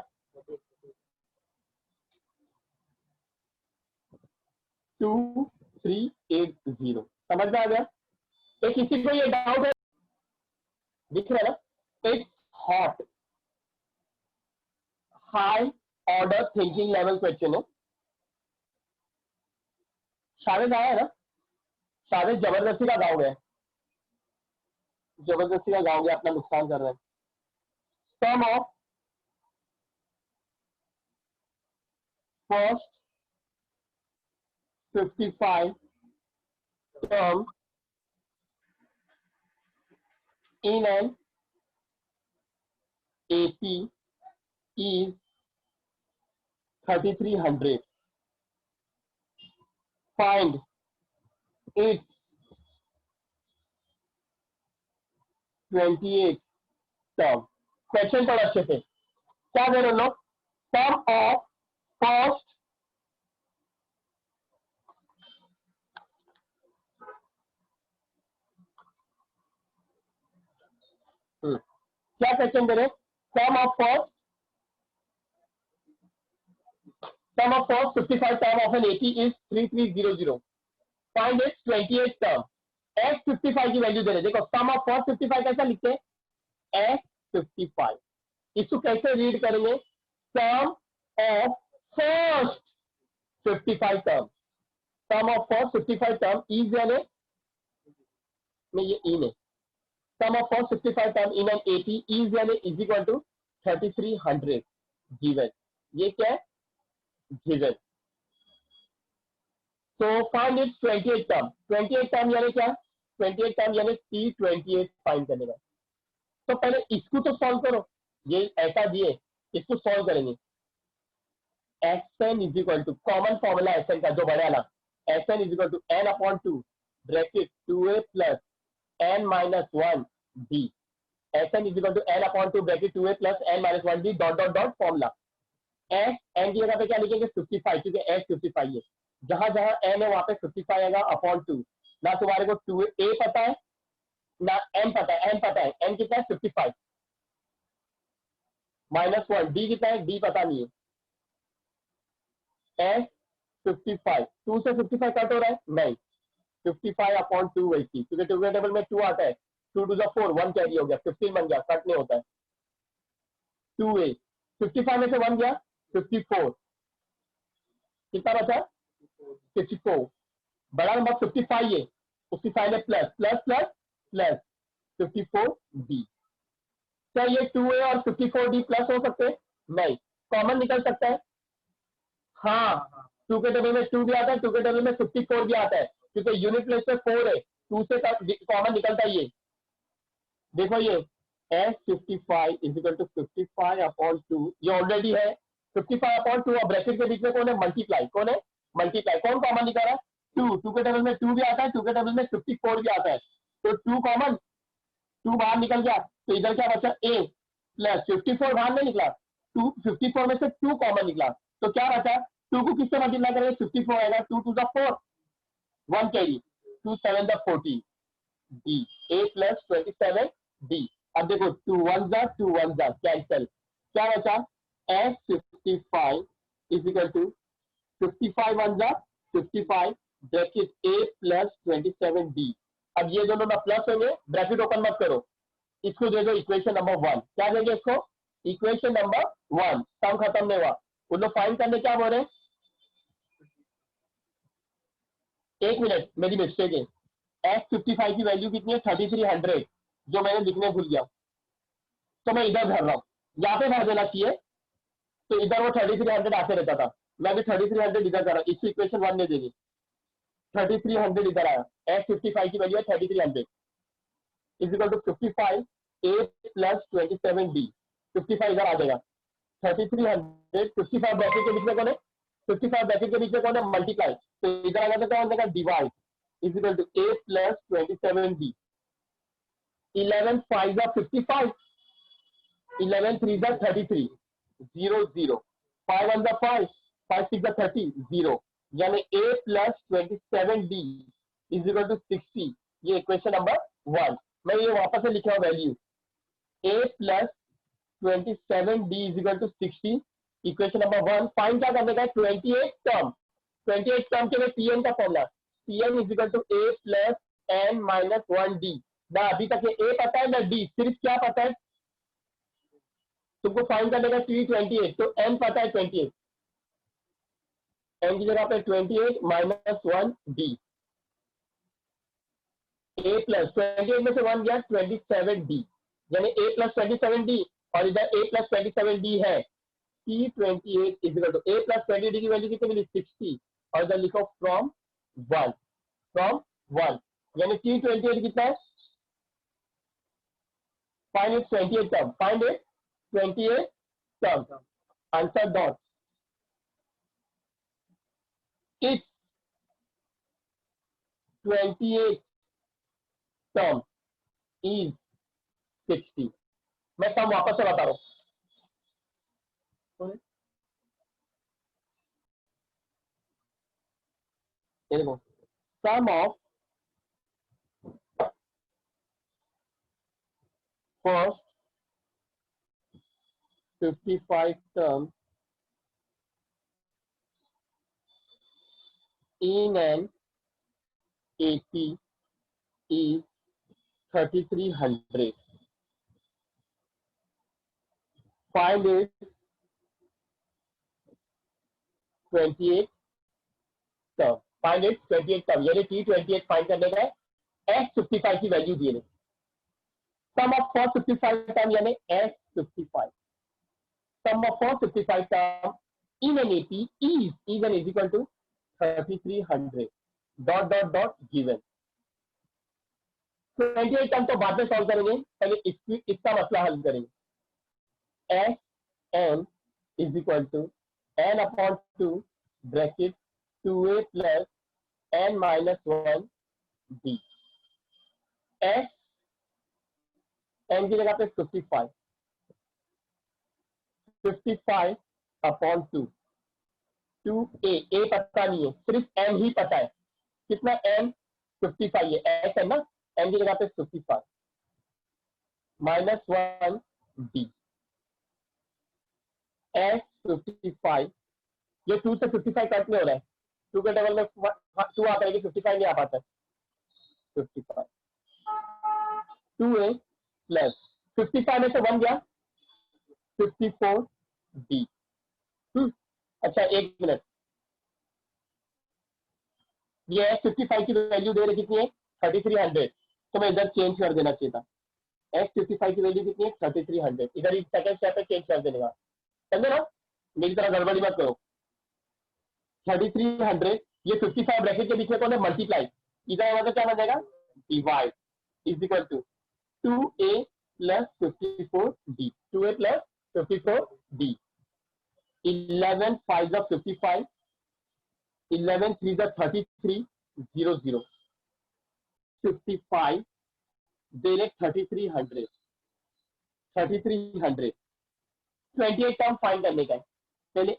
2 3 8 0 समझ में आ गया एक किसी को ये डाउट है दिख रहा है ना it's hot high order thinking level question है शायद आया ना शायद जबरदस्ती का गाँव गया जबरदस्ती का गाँव गया अपना नुकसान कर रहे हैं सम of first 55 term in an AP is 3300 find its 28 term question थोड़ा अच्छे से क्या दे रहे लोग सम ऑफ फर्स्ट क्या क्वेश्चन दे रहे sum of first 55 term of an AP is 3300 find its 28 term S55 की वैल्यू दे रहे देखो सम ऑफ फर्स्ट 55 कैसा लिखते हैं S55 इसको कैसे रीड करेंगे sum of first 55 term sum of first 55 term is यानी नहीं ये इन है sum of first 55 term in an AP is यानी is equal to 3300 given ये क्या है given so find its 28 term यानी क्या 28 term यानी T28 फाइंड करने का तो पहले इसको तो सॉल्व करो ये ऐसा दिए इसको सॉल्व करेंगे Sn is equal to common formula Sn का जो बड़ा ना Sn is equal to n upon 2 bracket 2a plus n minus 1 d Sn is equal to n upon 2 bracket 2a plus n minus 1 d dot dot dot formula s n की जगह पे क्या लिखेंगे 55, क्योंकि एस 55 है, जहां जहां N है वहां पे 55 आएगा अपॉन 2। ना तुम्हारे को 2 ए पता है ना एन पता है, एन पता है, एन कितना है 55 -1, डी कितना है, डी पता नहीं है, एस 55, 2 से 55 कट हो रहा है नहीं, 55 अपॉन 2 वही चीज, क्योंकि टू के टेबल में 2 आता है, 2 टू द 4 1 कैरी हो गया, 15 बन गया, कट नहीं होता है, 2a 55 में से 1 गया 54, कितना बचा 54, बड़ा नंबर 55 है, 55 में plus plus plus plus 54d। क्या ये 2a और 54d प्लस हो सकते हैं? नहीं, कॉमन निकल सकता है। हाँ, 2 के टेबल में 2 भी आता है, 2 के टेबल में 54 भी आता है, क्योंकि यूनिट प्लेस पे 4 है, 2 से कॉमन निकलता है ये। देखो ये s 55 is equal to 55 upon 2, ये ऑलरेडी है 55 अपॉन 2, और ब्रैकेट के बीच में कौन है मल्टीप्लाई, कौन है मल्टीप्लाई, कौन कॉमन निकल रहा है 2, 2 के टेबल में 2 भी आता है, 2 के टेबल में 54 भी आता है, तो 2 कॉमन, 2 बाहर निकल गया, तो इधर क्या बचा ए प्लस 54 बाहर नहीं निकला, 2 54 में से 2 कॉमन निकला, तो क्या बचा 2 को किससे मल्टीप्लाई करेंगे 54 आएगा, 2 two the 4 1 carry, 2 7 the 40 d, a plus 27 d. अब देखो 2 1 जा कैंसल, क्या बचा एस 55 इज इक्वल टू 55 1 जा 55 ब्रैकेट ए प्लस 27 डी। अब ये दोनों ना प्लस होंगे, ब्रैकेट ओपन मत करो, इसको दे दो इक्वेशन नंबर 1, क्या देंगे इसको इक्वेशन नंबर 1, सम खत्म नहीं हुआ, उन लोग फाइंड करने क्या बोल रहे हैं, एक मिनट मेरी मिस्टेक है, एस 55 की वैल्यू कितनी है 3300, जो मैंने लिखने भूल गया, तो मैं इधर भर रहा हूँ, यहाँ पे भर देना चाहिए, तो इधर वो 3300 आते रहता था, मैं भी 3300 इधर कर रहा हूँ, इसकी इक्वेशन 1 ने दे दी, 3300 इधर आया, एस 55 की वैल्यू है 3300 is equal to 55 a plus 27 d, 55 इधर आ जाएगा, 3300 55 ब्रैकेट के बीच में कौन है 55 ब्रैकेट के बीच में कौन है मल्टीप्लाई, तो इधर आ जाता क्या होगा divide is equal to a plus 27 d, 11 5 55, 11 3 33 0 0, 5 1 5, 5 6 30 0, यानी a plus 27d is equal to 60, ये इक्वेशन नंबर 1, मैं ये वापस से लिखा हूं value a plus 27d is equal to 60, equation number 1। Find क्या करने का है 28 टर्म, 28 टर्म के लिए pn का formula, pn is equal to a plus n minus 1d, ना अभी तक ये a पता है ना d, सिर्फ क्या पता है तुमको फाइंड करने का T28, तो n पता है 28, n की जगह पे 28 माइनस 1 d, a प्लस 28 में से 1 गया 27 d, यानी a प्लस 27 d, और इधर a प्लस 27 d है, T28 is equal to a plus 20 d की वैल्यू कितनी मिली 60, और इधर लिखो फ्रॉम 1, यानी T28 कितना है, find it 28 term, find it 28 term, answer dot it 28 term is 60, मैं सम वापस से बता रहा हूँ, देखो sum of first 55 term in an AP is 3300, find it 28 term, find it 28 term, यानी T28 फाइंड करने का है, S55 की वैल्यू दिए नहीं, सम ऑफ फॉर 55 टर्म यानी S55, sum of for 55 term in an AP is given is equal to 3300 dot dot dot given, 28 term तो बाद में सॉल्व करेंगे, पहले इसका मसला हल करेंगे, S n is equal to n upon 2 bracket 2a plus n minus 1 d, s n की जगह पे 55 अपॉन 2, 2a पता नहीं है, सिर्फ n ही पता है। कितना n? 55 है, s है ना, n की जगह पे 55 माइनस 1d s 55। ये 2 से 55 कट में हो रहा है, 2 के टेबल में 2 आता है कि 55 नहीं आ पाता है। 55 2a प्लस 55 में से 1 गया 54d। अच्छा एक मिनट, ये 55 की वैल्यू दे रही कितनी है? 3300, तो मैं इधर चेंज कर देना चाहिए था। x55 की वैल्यू कितनी है? 3300, इधर ही सेकंड स्टेप पे चेंज कर देने का, समझे ना? मेरी तरह गड़बड़ी मत करो। 3300, ये 55 ब्रैकेट के बीच में कौन है? मल्टीप्लाई, इधर मतलब क्या बन जाएगा? Divide is equal to 2a plus 54d, 2a plus 54d। 11 5 55, 11 3 33, 0 55 direct 3300, 28 term find करने का है। पहले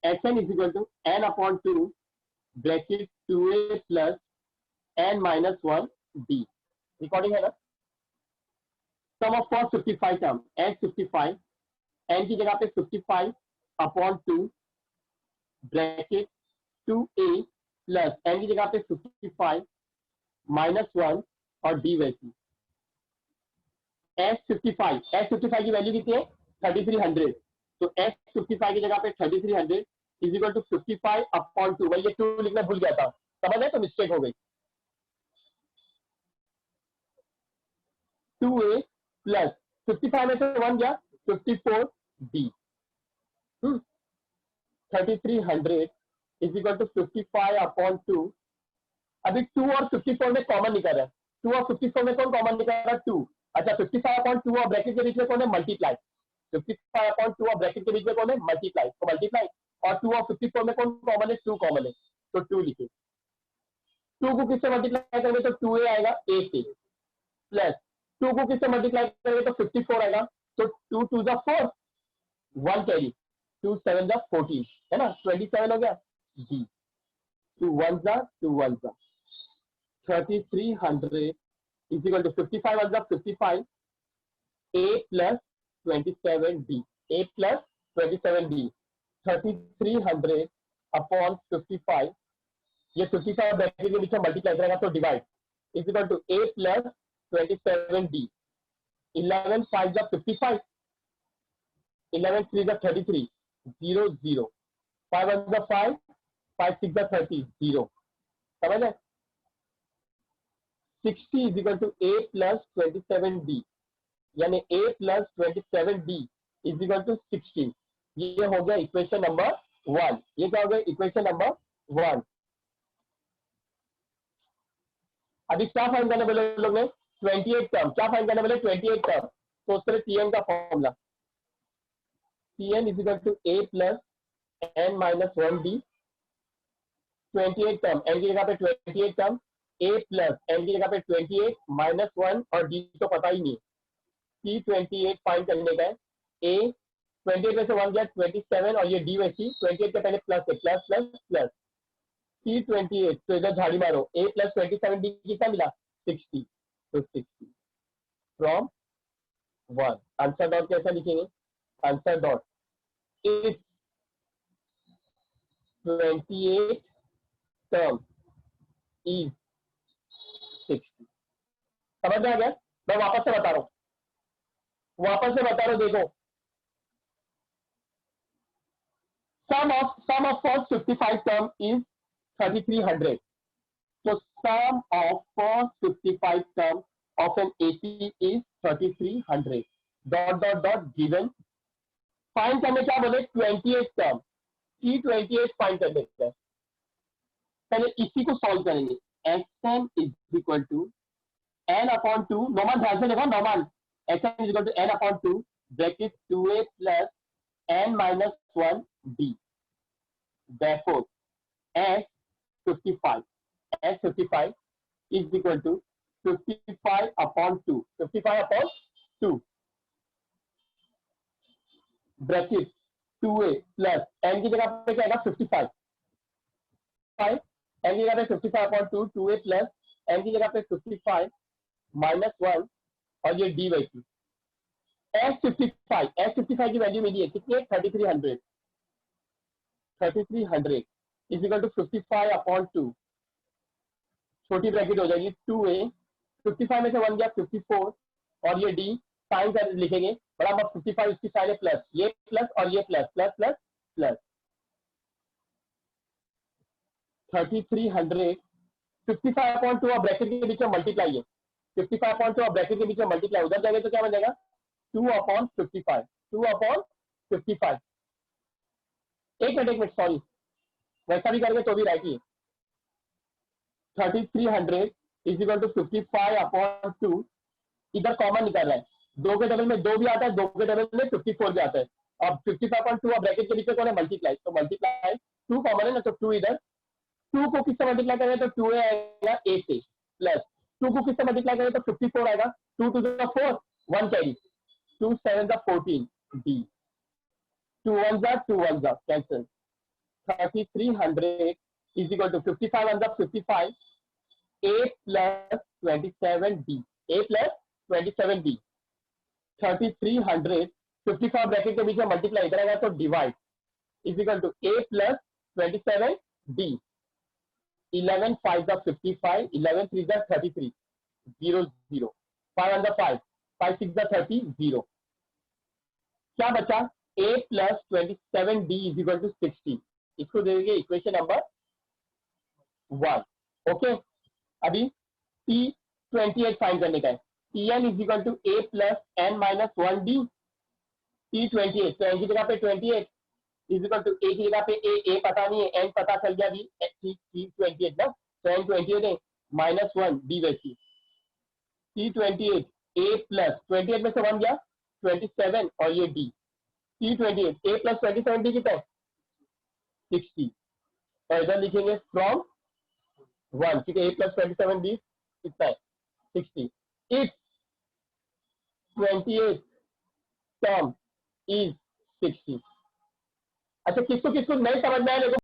Sn is equal to n upon 2 bracket 2a plus n minus 1d। Recording है ना? सम ऑफ कॉस 55 टर्म, S55 n की जगह पे 55 upon 2 bracket 2a plus n की जगह पे 55 माइनस 1 और d वैसी। S55 की वैल्यू कितनी है? 3300, तो S55 की जगह पे 3300 इज इक्वल टू 55 अपॉन 2, भाई ये 2 लिखना भूल गया था, समझ है, तो मिस्टेक हो गई। 2a प्लस 55 में से 1 गया 54d, 3300 is equal to 55 upon 2। अभी 2 और 54 में कॉमन निकल रहा है, 2 और 54 में कौन कॉमन निकल रहा है? 2। अच्छा 55 अपॉन 2 और ब्रैकेट के बीच में कौन है? मल्टीप्लाई। 55 अपॉन 2 और ब्रैकेट के बीच में कौन है? मल्टीप्लाई, तो मल्टीप्लाई। और 2 और 54 में कौन कॉमन है? 2 कॉमन है, तो 2 लिखे। 2 को किससे मल्टीप्लाई करेंगे तो 2a आएगा a से, प्लस 2 को किससे मल्टीप्लाई करेंगे तो 54 आएगा, तो 2 2 जा 4, 1 कैरी, 2 7 जा 14 है ना, 27 हो गया जी। 2 1 जा 2 1 जा 3300 इज इक्वल टू 55 1 जा 55 a plus 27d, a plus 27d 3300 अपॉन 55, ये 55 ब्रैकेट के नीचे मल्टीप्लाई करेगा तो divide is equal to a plus 27d। 11 5 जा 55, 11 3 जा 33, 0 0, 5 1 जा 5, 5 6 जा 30, 0, समझ है? 60 is equal to a plus 27d, यानी a plus 27d is equal to 16। ये हो गया इक्वेशन नंबर 1। ये क्या हो गया? Equation number 1। अभी क्या फाइंड करने बोले लोग ने? 28 टर्म। क्या फाइंड करने बोले? 28 टर्म। तो उसके लिए Pn का formula, Pn is equal to a plus n minus 1d। 28 term, n की जगह पे 28 टर्म, a प्लस n की जगह पे 28 माइनस 1 और d तो पता ही नहीं। P28 फाइंड करने का है। a 28 में से 1 गया 27 और ये d वैसी 28 के पहले प्लस है, प्लस प्लस प्लस P28, तो इधर झाड़ी मारो, a प्लस 27d कितना मिला? 60, तो 60 फ्रॉम 1। आंसर डॉट कैसा लिखेंगे? Answer dot if 28 term is 60। समझ में आ गया? मैं वापस से बता रहा हूं, देखो। sum of first 55 term is 3300. So sum of first 55 term of an AP is 3300. Dot dot dot given. Find करने क्या बोले? 28 टर्म, T28 फाइंड करने का। पहले इसी को सॉल्व करेंगे। Xn is equal to n upon 2, normal ध्यान से देखो, normal Xn is equal to n upon 2 bracket 2a plus n minus 1d। Therefore, S55 is equal to 55 upon 2, 55 upon 2 bracket 2a plus n की जगह पे क्या आएगा 55 n की जगह पे 55 अपॉन 2 2a प्लस n की जगह पे 55 -1 और ये d बाई 2 S55 की वैल्यू मिली है कितनी है 3300 इज इक्वल टू 55 अपॉन 2 छोटी ब्रैकेट हो जाएगी 2a 55 में से 1 गया 54 और ये d साइन कर लिखेंगे बराबर 55 इसकी साइन है प्लस ये प्लस और ये plus plus plus plus 3300 55 upon 2 और ब्रैकेट के बीच में मल्टीप्लाई है 55 अपॉन 2 और ब्रैकेट के बीच में मल्टीप्लाई उधर जाएंगे तो क्या बनेगा 2 अपॉन 55 2 अपॉन 55 एक मिनट सॉरी वैसा भी करेंगे तो भी राइट ही है 3300 इज इक्वल टू 55 अपॉन 2 इधर कॉमन निकाल रहा है दो के टेबल में 2 भी आता है 2 के टेबल में 54 भी आता है अब 55.2 और ब्रैकेट के बीच में कौन है मल्टीप्लाई तो मल्टीप्लाई 2 कॉमन है ना तो 2 इधर 2 को किससे मल्टीप्लाई करेंगे तो 2 आएगा a से प्लस 2 को किससे मल्टीप्लाई करेंगे तो 54 आएगा 2 to the 4 1 carry 2 7 the 14 d 2 1 जा cancel 3300 is equal to 55 on the 55 a plus 27b a plus 27b 3300 55 bracket के बीच में मल्टीप्लाई करेगा तो divide is equal to a plus 27b 11 5 the 55 11 3 the 33 0 0 5 on the 5 5 6 the 30 0 क्या बचा a plus 27b is equal to 60 इसको देंगे equation number 1 okay अभी T28 फाइंड करने का है Tn is equal to a plus n minus 1d T28 तो n की जगह पे 28 इज इक्वल टू a की जगह पे a पता नहीं है n पता चल गया अभी T28 ना तो n 28 है माइनस 1 d वैसी T28 a प्लस 28 में से 1 गया 27 और ये d T28 a plus 27 d कितना है 60 और इधर लिखेंगे फ्रॉम 1 ठीक है a प्लस 27 d कितना है 60 if 28 term is 60 अच्छा किसको किसको नहीं समझ में आया